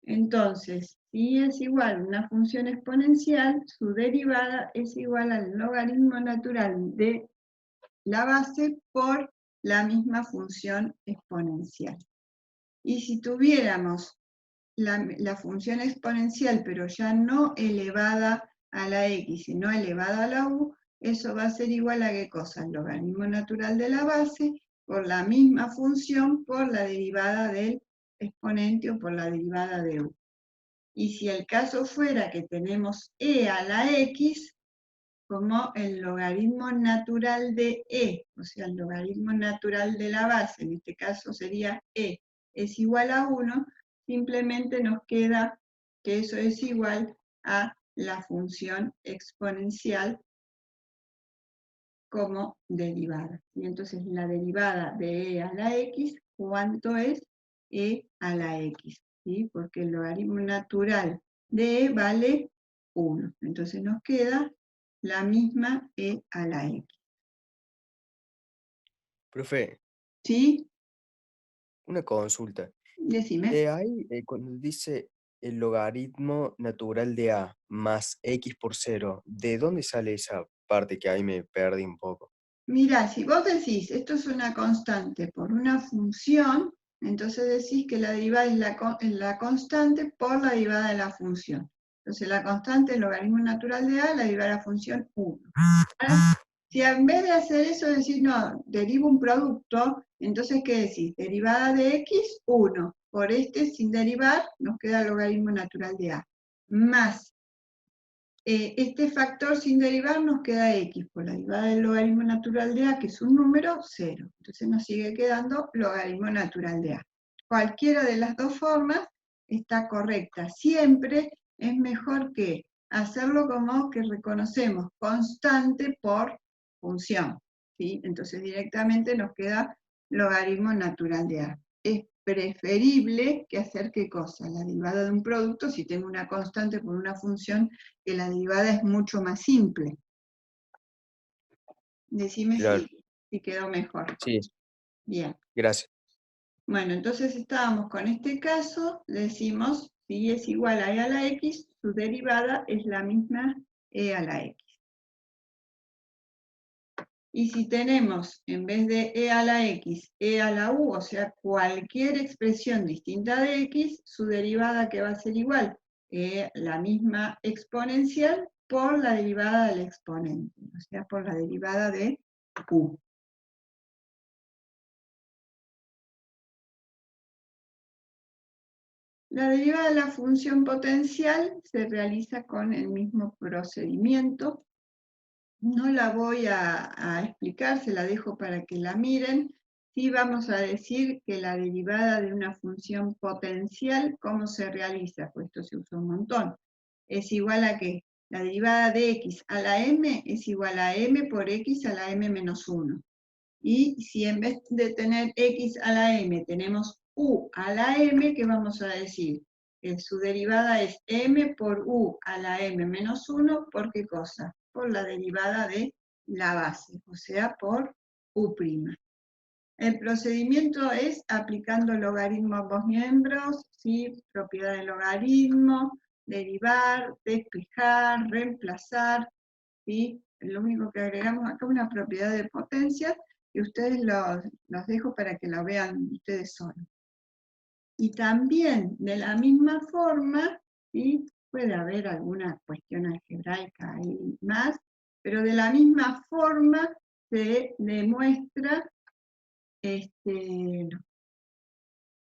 Entonces, si es igual a una función exponencial, su derivada es igual al logaritmo natural de la base por la misma función exponencial. Y si tuviéramos la función exponencial, pero ya no elevada a la x, sino elevada a la u, eso va a ser igual a ¿qué cosa? El logaritmo natural de la base por la misma función por la derivada del exponente o por la derivada de u. Y si el caso fuera que tenemos e a la x, como el logaritmo natural de e, o sea, el logaritmo natural de la base, en este caso sería e, es igual a 1, simplemente nos queda que eso es igual a la función exponencial como derivada. Y entonces la derivada de e a la x, ¿cuánto es? E a la x, ¿sí? Porque el logaritmo natural de e vale 1. Entonces nos queda la misma e a la x. Profe, ¿Sí? una consulta. Decime. Ahí, cuando dice el logaritmo natural de a más x por 0, ¿de dónde sale esa parte que ahí me perdí un poco? Mirá, si vos decís, esto es una constante por una función, entonces decís que la derivada es la constante por la derivada de la función. Entonces la constante es el logaritmo natural de a, la derivada de la función 1. Ahora, si en vez de hacer eso decís, no, derivo un producto, entonces ¿qué decís? Derivada de x, 1. Por este, sin derivar, nos queda el logaritmo natural de a. Más este factor sin derivar nos queda x por la derivada del logaritmo natural de a, que es un número, 0. Entonces nos sigue quedando logaritmo natural de a. Cualquiera de las dos formas está correcta. Siempre es mejor que hacerlo como que reconocemos constante por función, ¿sí? Entonces directamente nos queda logaritmo natural de a. Es preferible que hacer ¿qué cosa? La derivada de un producto si tengo una constante por una función, que la derivada es mucho más simple. Decime Claro. si quedó mejor. Sí, Bien. gracias. Bueno, entonces estábamos con este caso, decimos, si es igual a e a la x, su derivada es la misma e a la x. Y si tenemos, en vez de e a la x, e a la u, o sea, cualquier expresión distinta de x, su derivada que va a ser igual, la misma exponencial por la derivada del exponente, o sea, por la derivada de u. La derivada de la función potencial se realiza con el mismo procedimiento. No la voy a explicar, se la dejo para que la miren. Sí vamos a decir que la derivada de una función potencial, ¿cómo se realiza? Pues esto se usa un montón. Es igual a que la derivada de x a la m es igual a m por x a la m menos 1. Y si en vez de tener x a la m tenemos u a la m, ¿qué vamos a decir? Que su derivada es m por u a la m menos 1, ¿por qué cosa? Por la derivada de la base, o sea, por u'. El procedimiento es aplicando logaritmo a ambos miembros, ¿sí? Propiedad del logaritmo, derivar, despejar, reemplazar, ¿sí? Lo único que agregamos acá es una propiedad de potencia, que ustedes los dejo para que lo vean ustedes solos. Y también, de la misma forma, ¿sí? Puede haber alguna cuestión algebraica ahí más, pero de la misma forma se demuestra,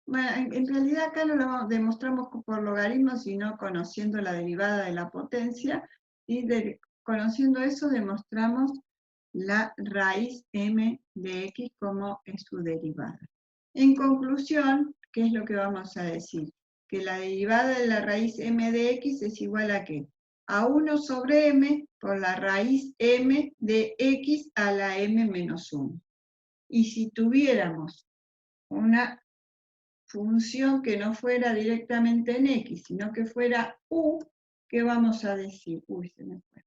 bueno, en realidad acá no lo demostramos por logaritmos, sino conociendo la derivada de la potencia, y conociendo eso demostramos la raíz m de x como es su derivada. En conclusión, ¿qué es lo que vamos a decir? Que la derivada de la raíz m de x es igual a ¿qué? A 1 sobre m por la raíz m de x a la m menos 1. Y si tuviéramos una función que no fuera directamente en x, sino que fuera u, ¿qué vamos a decir? Uy, se me fue.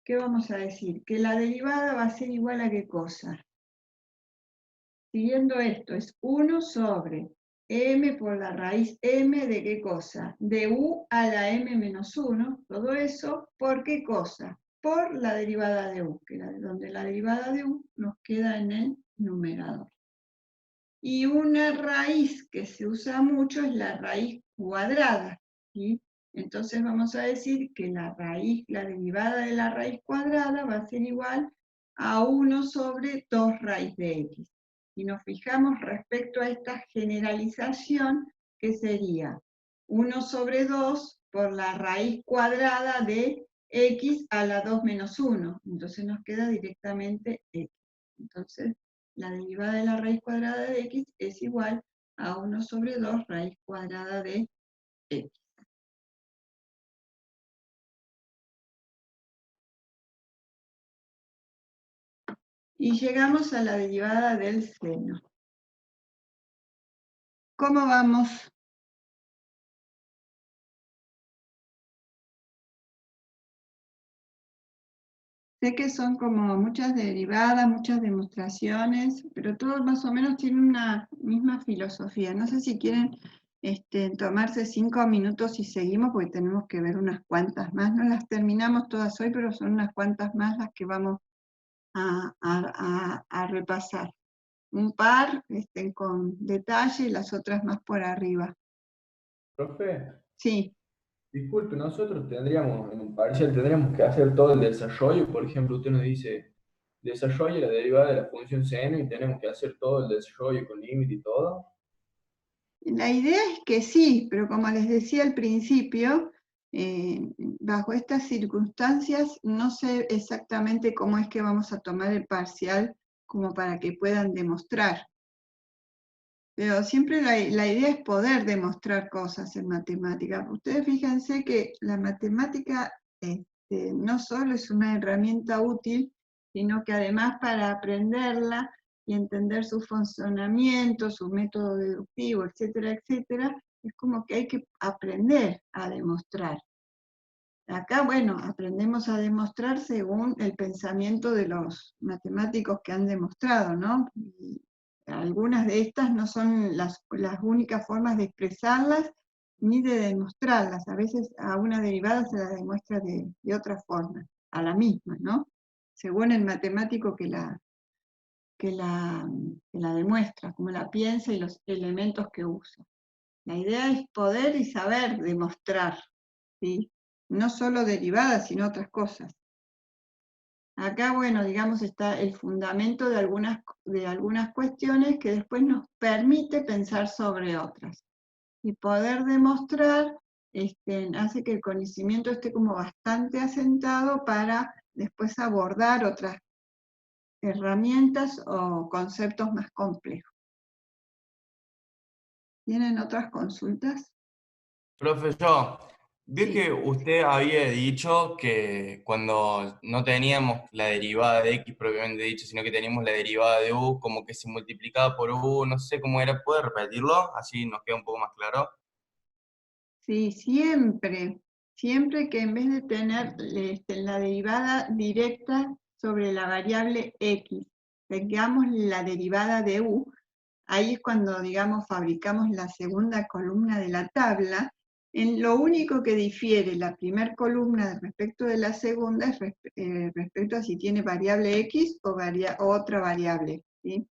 ¿Qué vamos a decir? Que la derivada va a ser igual a ¿qué cosa? Siguiendo esto, es 1 sobre m por la raíz m de ¿qué cosa? De u a la m menos 1, todo eso, ¿por qué cosa? Por la derivada de u, donde la derivada de u nos queda en el numerador. Y una raíz que se usa mucho es la raíz cuadrada, ¿sí? Entonces vamos a decir que la derivada de la raíz cuadrada va a ser igual a 1 sobre 2 raíz de x. Si nos fijamos respecto a esta generalización, ¿qué sería? 1 sobre 2 por la raíz cuadrada de x a la 2 menos 1. Entonces nos queda directamente x. Entonces, la derivada de la raíz cuadrada de x es igual a 1 sobre 2 raíz cuadrada de x. y llegamos a la derivada del seno. ¿Cómo vamos? Sé que son como muchas derivadas, muchas demostraciones, pero todos más o menos tienen una misma filosofía. No sé si quieren tomarse 5 minutos y seguimos, porque tenemos que ver unas cuantas más. No las terminamos todas hoy, pero son unas cuantas más las que vamos a repasar. Un par con detalle y las otras más por arriba. Profe, Sí. disculpe, nosotros tendríamos, en un parcial, tendríamos que hacer todo el desarrollo. Por ejemplo, usted nos dice, desarrolle la derivada de la función seno y tenemos que hacer todo el desarrollo con límite y todo. La idea es que sí, pero como les decía al principio, bajo estas circunstancias no sé exactamente cómo es que vamos a tomar el parcial como para que puedan demostrar. Pero siempre la idea es poder demostrar cosas en matemática. Ustedes fíjense que la matemática no solo es una herramienta útil, sino que además para aprenderla y entender su funcionamiento, su método deductivo, etcétera, etcétera, es como que hay que aprender a demostrar. Acá, bueno, aprendemos a demostrar según el pensamiento de los matemáticos que han demostrado, ¿no? Y algunas de estas no son las únicas formas de expresarlas ni de demostrarlas. A veces a una derivada se la demuestra de otra forma, a la misma, ¿no? Según el matemático que la demuestra, como la piensa y los elementos que usa. La idea es poder y saber demostrar, ¿sí? No solo derivadas, sino otras cosas. Acá, bueno, digamos, está el fundamento de algunas cuestiones que después nos permite pensar sobre otras. Y poder demostrar hace que el conocimiento esté como bastante asentado para después abordar otras herramientas o conceptos más complejos. ¿Tienen otras consultas? Profesor, vi Sí. que usted había dicho que cuando no teníamos la derivada de x propiamente dicho, sino que teníamos la derivada de u, como que se multiplicaba por u, no sé cómo era, ¿puede repetirlo? Así nos queda un poco más claro. Sí, siempre que en vez de tener la derivada directa sobre la variable x, tengamos la derivada de u, ahí es cuando, digamos, fabricamos la segunda columna de la tabla. Lo único que difiere la primera columna respecto de la segunda es respecto a si tiene variable x o otra variable, ¿sí?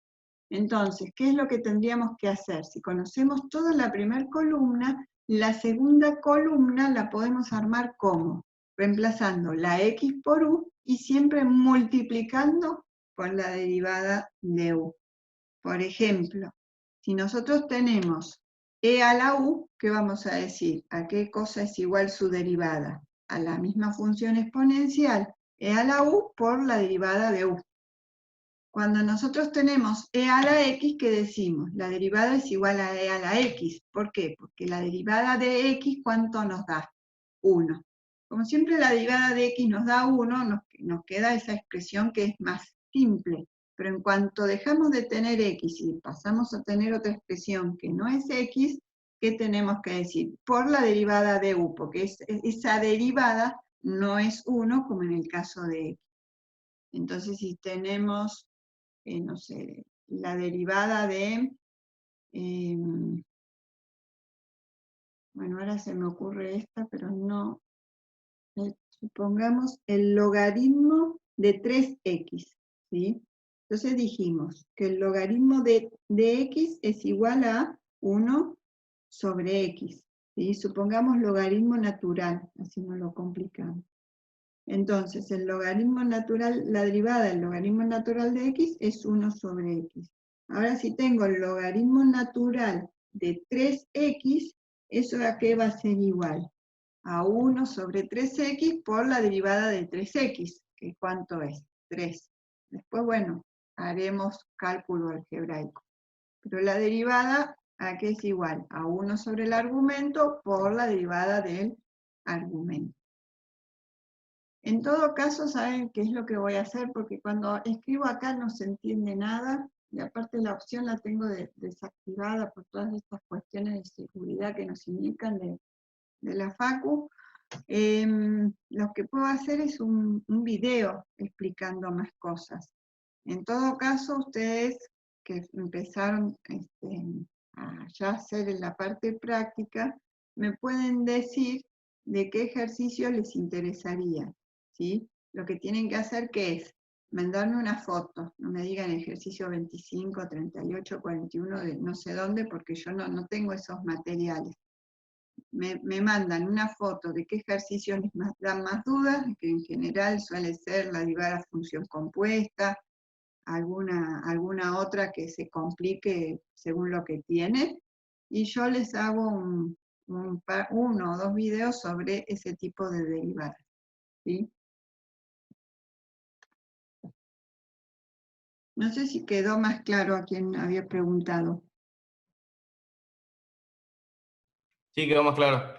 Entonces, ¿qué es lo que tendríamos que hacer? Si conocemos toda la primera columna, la segunda columna la podemos armar como reemplazando la x por u y siempre multiplicando por la derivada de u. Por ejemplo, si nosotros tenemos e a la u, ¿qué vamos a decir? ¿A qué cosa es igual su derivada? A la misma función exponencial, e a la u por la derivada de u. Cuando nosotros tenemos e a la x, ¿qué decimos? La derivada es igual a e a la x. ¿Por qué? Porque la derivada de x, ¿cuánto nos da? 1. Como siempre la derivada de x nos da 1, nos queda esa expresión que es más simple. Pero en cuanto dejamos de tener x y pasamos a tener otra expresión que no es x, ¿qué tenemos que decir? Por la derivada de u, porque esa derivada no es 1 como en el caso de x. Entonces si tenemos no sé, la derivada de, bueno, ahora se me ocurre esta, pero no, supongamos el logaritmo de 3x, ¿sí? Entonces dijimos que el logaritmo de x es igual a 1 sobre x, ¿sí? Supongamos logaritmo natural, así no lo complicamos. Entonces, el logaritmo natural, la derivada del logaritmo natural de x es 1 sobre x. Ahora, si tengo el logaritmo natural de 3x, ¿eso a qué va a ser igual? A 1 sobre 3x por la derivada de 3x, que ¿cuánto es? 3. Después, bueno, haremos cálculo algebraico. Pero la derivada, ¿a qué es igual? A 1 sobre el argumento por la derivada del argumento. En todo caso, saben qué es lo que voy a hacer, porque cuando escribo acá no se entiende nada, y aparte la opción la tengo desactivada por todas estas cuestiones de seguridad que nos indican de la Facu. Lo que puedo hacer es un video explicando más cosas. En todo caso, ustedes que empezaron a ya hacer en la parte práctica, me pueden decir de qué ejercicio les interesaría, ¿sí? Lo que tienen que hacer, ¿qué es? Mandarme una foto, no me digan ejercicio 25, 38, 41, de no sé dónde, porque yo no tengo esos materiales. Me mandan una foto de qué ejercicios les dan más dudas, que en general suele ser la derivada función compuesta, alguna otra que se complique según lo que tiene, y yo les hago uno o dos videos sobre ese tipo de derivadas, ¿sí? No sé si quedó más claro a quien había preguntado. Sí, quedó más claro.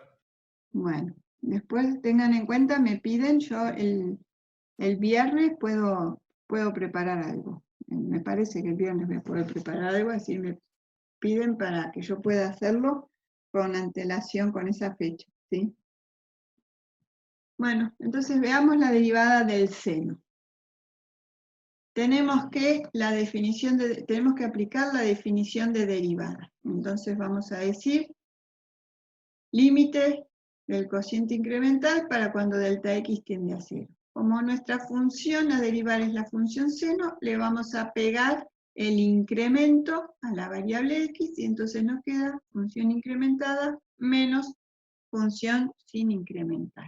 Bueno, después tengan en cuenta, me piden, yo el viernes puedo preparar algo. Me parece que el viernes voy a poder preparar algo, así me piden para que yo pueda hacerlo con antelación, con esa fecha, ¿sí? Bueno, entonces veamos la derivada del seno. Tenemos que aplicar la definición de derivada. Entonces vamos a decir límite del cociente incremental para cuando delta x tiende a 0. Como nuestra función a derivar es la función seno, le vamos a pegar el incremento a la variable x, y entonces nos queda función incrementada menos función sin incrementar.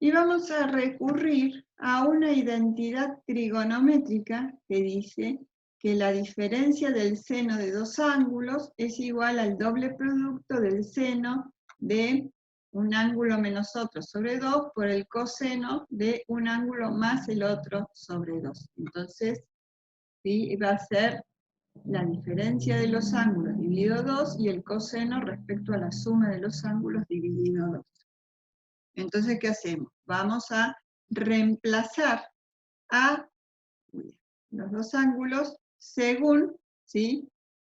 Y vamos a recurrir a una identidad trigonométrica que dice que la diferencia del seno de dos ángulos es igual al doble producto del seno de un ángulo menos otro sobre 2 por el coseno de un ángulo más el otro sobre 2. Entonces, ¿sí? Va a ser la diferencia de los ángulos dividido 2 y el coseno respecto a la suma de los ángulos dividido 2. Entonces, ¿qué hacemos? Vamos a reemplazar a los dos ángulos según, ¿sí?,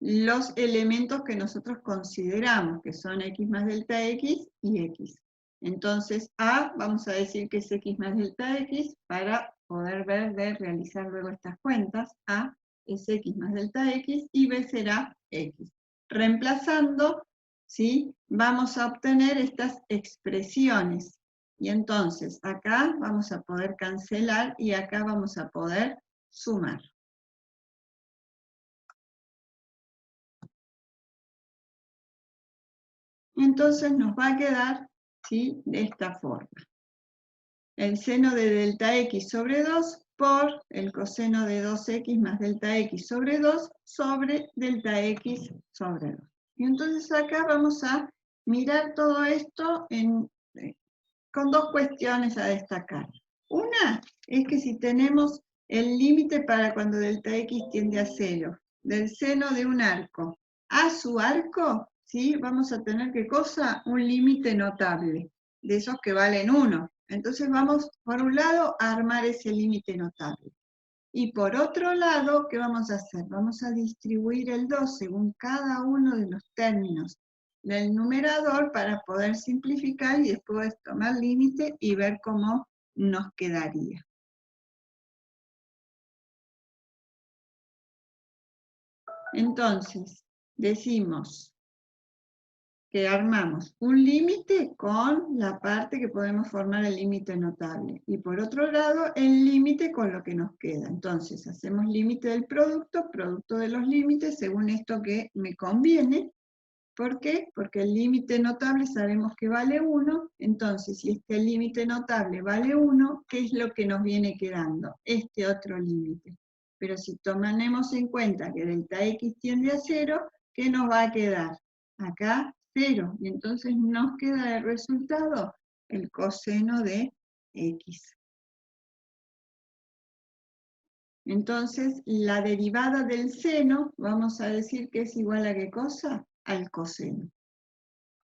los elementos que nosotros consideramos, que son x más delta x y x. Entonces, A, vamos a decir que es x más delta x, para poder ver de realizar luego estas cuentas. A es x más delta x y B será x. Reemplazando, ¿sí?, vamos a obtener estas expresiones. Y entonces, acá vamos a poder cancelar y acá vamos a poder sumar. Entonces nos va a quedar, ¿sí?, de esta forma. El seno de delta x sobre 2 por el coseno de 2x más delta x sobre 2 sobre delta x sobre 2. Y entonces acá vamos a mirar todo esto con dos cuestiones a destacar. Una es que si tenemos el límite para cuando delta x tiende a 0 del seno de un arco a su arco, ¿sí?, vamos a tener, ¿qué cosa? Un límite notable, de esos que valen 1. Entonces vamos, por un lado, a armar ese límite notable. Y por otro lado, ¿qué vamos a hacer? Vamos a distribuir el 2 según cada uno de los términos del numerador para poder simplificar y después tomar límite y ver cómo nos quedaría. Entonces, decimos que armamos un límite con la parte que podemos formar el límite notable. Y por otro lado, el límite con lo que nos queda. Entonces, hacemos límite del producto, producto de los límites, según esto que me conviene. ¿Por qué? Porque el límite notable sabemos que vale 1, entonces si este límite notable vale 1, ¿qué es lo que nos viene quedando? Este otro límite. Pero si tomamos en cuenta que delta x tiende a 0, ¿qué nos va a quedar? Acá 0, y entonces nos queda de resultado el coseno de x. Entonces, la derivada del seno, vamos a decir que es igual a ¿qué cosa? Al coseno.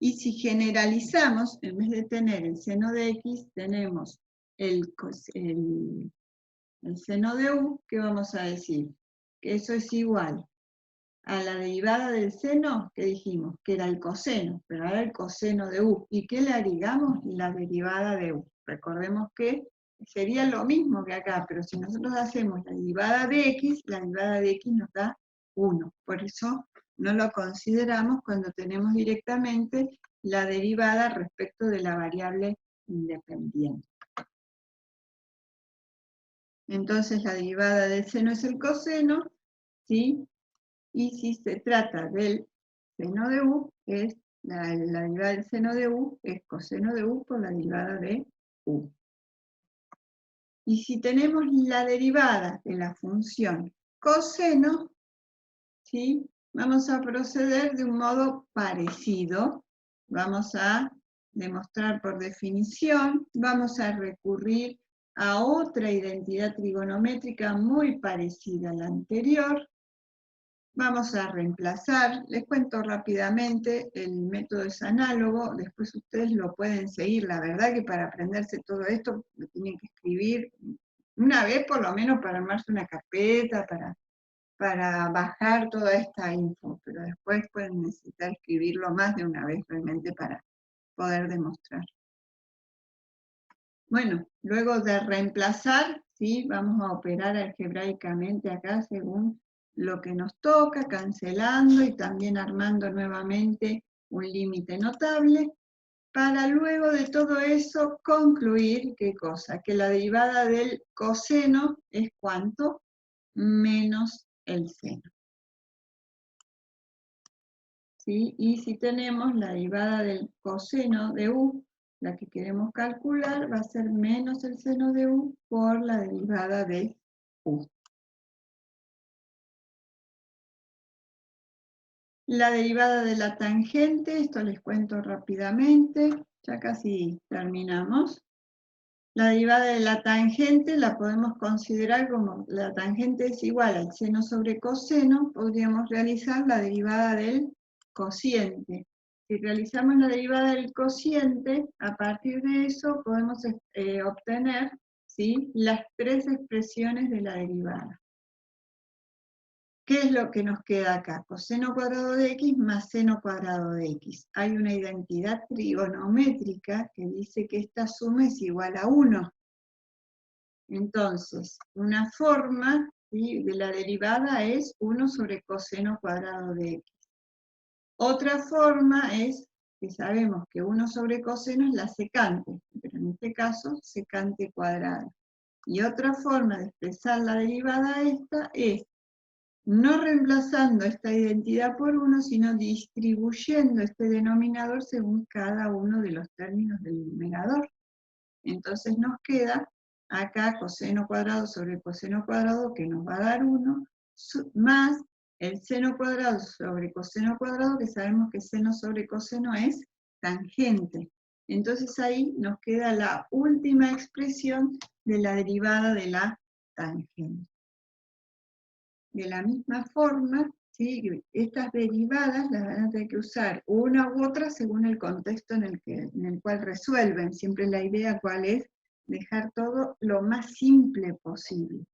Y si generalizamos, en vez de tener el seno de x, tenemos el seno de u, ¿qué vamos a decir? Que eso es igual a la derivada del seno, que dijimos, que era el coseno, pero ahora el coseno de u. ¿Y qué le agregamos? La derivada de u. Recordemos que sería lo mismo que acá, pero si nosotros hacemos la derivada de x nos da 1. Por eso no lo consideramos cuando tenemos directamente la derivada respecto de la variable independiente. Entonces la derivada del seno es el coseno, ¿sí? Y si se trata del seno de u, es la derivada del seno de u es coseno de u por la derivada de u. Y si tenemos la derivada de la función coseno, ¿sí? Vamos a proceder de un modo parecido. Vamos a demostrar por definición, vamos a recurrir a otra identidad trigonométrica muy parecida a la anterior. Vamos a reemplazar, les cuento rápidamente, el método es análogo, después ustedes lo pueden seguir. La verdad que para aprenderse todo esto lo tienen que escribir una vez por lo menos para armarse una carpeta, para bajar toda esta info, pero después pueden necesitar escribirlo más de una vez realmente para poder demostrar. Bueno, luego de reemplazar, ¿sí? Vamos a operar algebraicamente acá según lo que nos toca, cancelando y también armando nuevamente un límite notable, para luego de todo eso concluir, ¿qué cosa? Que la derivada del coseno es ¿cuánto? Menos el seno. ¿Sí? Y si tenemos la derivada del coseno de u, la que queremos calcular, va a ser menos el seno de u por la derivada de u. La derivada de la tangente, esto les cuento rápidamente, ya casi terminamos. La derivada de la tangente la podemos considerar como la tangente es igual al seno sobre coseno, podríamos realizar la derivada del cociente. Si realizamos la derivada del cociente, a partir de eso podemos obtener, ¿sí?, las tres expresiones de la derivada. ¿Qué es lo que nos queda acá? Coseno cuadrado de x más seno cuadrado de x. Hay una identidad trigonométrica que dice que esta suma es igual a 1. Entonces, una forma, ¿sí?, de la derivada es 1 sobre coseno cuadrado de x. Otra forma es que sabemos que 1 sobre coseno es la secante, pero en este caso secante cuadrada. Y otra forma de expresar la derivada esta es no reemplazando esta identidad por 1, sino distribuyendo este denominador según cada uno de los términos del numerador. Entonces nos queda acá coseno cuadrado sobre coseno cuadrado, que nos va a dar 1, más el seno cuadrado sobre coseno cuadrado, que sabemos que seno sobre coseno es tangente. Entonces ahí nos queda la última expresión de la derivada de la tangente. De la misma forma, ¿sí?, estas derivadas las van a tener que usar una u otra según el contexto en el cual resuelven. Siempre la idea cuál es dejar todo lo más simple posible.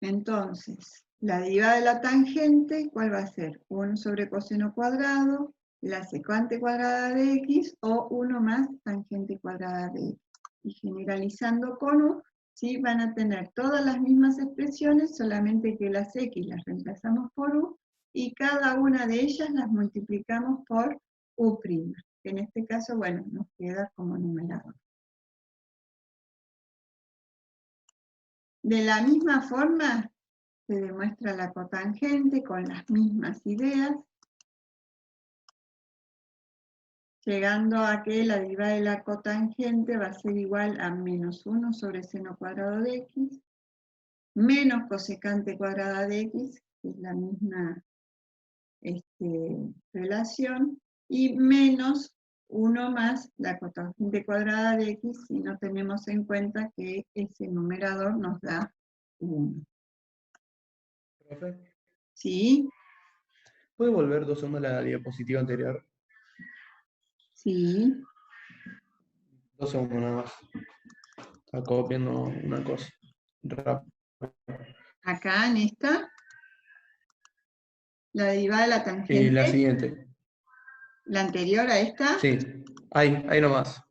Entonces, la derivada de la tangente, ¿cuál va a ser? 1 sobre coseno cuadrado, la secante cuadrada de x, o 1 más tangente cuadrada de x. Y generalizando con u, ¿sí?, van a tener todas las mismas expresiones, solamente que las x las reemplazamos por u, y cada una de ellas las multiplicamos por u', que en este caso, bueno, nos queda como numerador. De la misma forma, se demuestra la cotangente con las mismas ideas, llegando a que la derivada de la cotangente va a ser igual a menos 1 sobre seno cuadrado de x, menos cosecante cuadrada de x, que es la misma relación, y menos 1 más la cotangente cuadrada de x, si no tenemos en cuenta que ese numerador nos da 1. ¿Profe? ¿Sí? ¿Puede volver 2 segundos a la diapositiva anterior? Sí. 2 segundos nada más. Está copiando una cosa. Rápido. Acá en esta, la derivada de la Y tangente, la siguiente. la anterior a esta, Sí. Ahí nomás.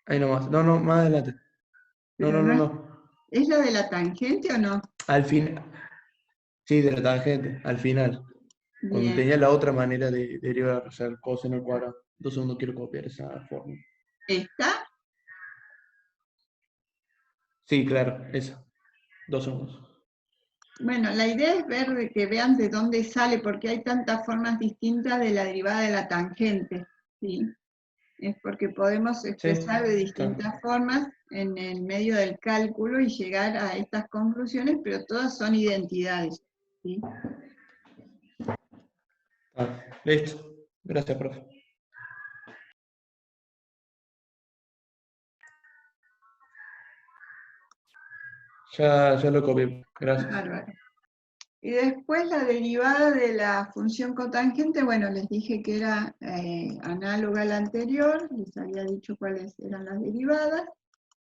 Ahí nomás. No, no, más adelante. No, pero no, no, no no. ¿es la de la tangente o no? Al fin. Sí, de la tangente, al final. Cuando Bien. tenía la otra manera de derivar, o sea, el coseno al cuadrado. 2 segundos quiero copiar esa fórmula. ¿Esta? Sí, claro, esa. 2 segundos. Bueno, la idea es ver que vean de dónde sale, porque hay tantas formas distintas de la derivada de la tangente, ¿sí? Es porque podemos expresar de distintas formas en el medio del cálculo y llegar a estas conclusiones, pero todas son identidades, ¿sí? Listo. Gracias, profe. Ya lo copié. Gracias. Bárbaro. Y después la derivada de la función cotangente, bueno, les dije que era análoga a la anterior, les había dicho cuáles eran las derivadas,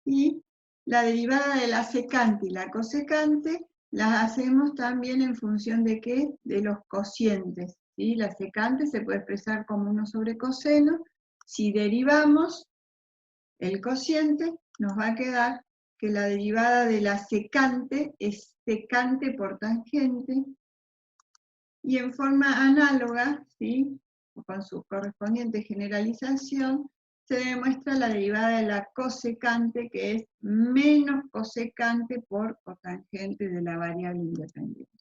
y la derivada de la secante y la cosecante las hacemos también en función de ¿qué? De los cocientes, ¿sí? La secante se puede expresar como 1 sobre coseno. Si derivamos el cociente, nos va a quedar que la derivada de la secante es secante por tangente, y en forma análoga, ¿sí? Con su correspondiente generalización, se demuestra la derivada de la cosecante, que es menos cosecante por cotangente de la variable independiente.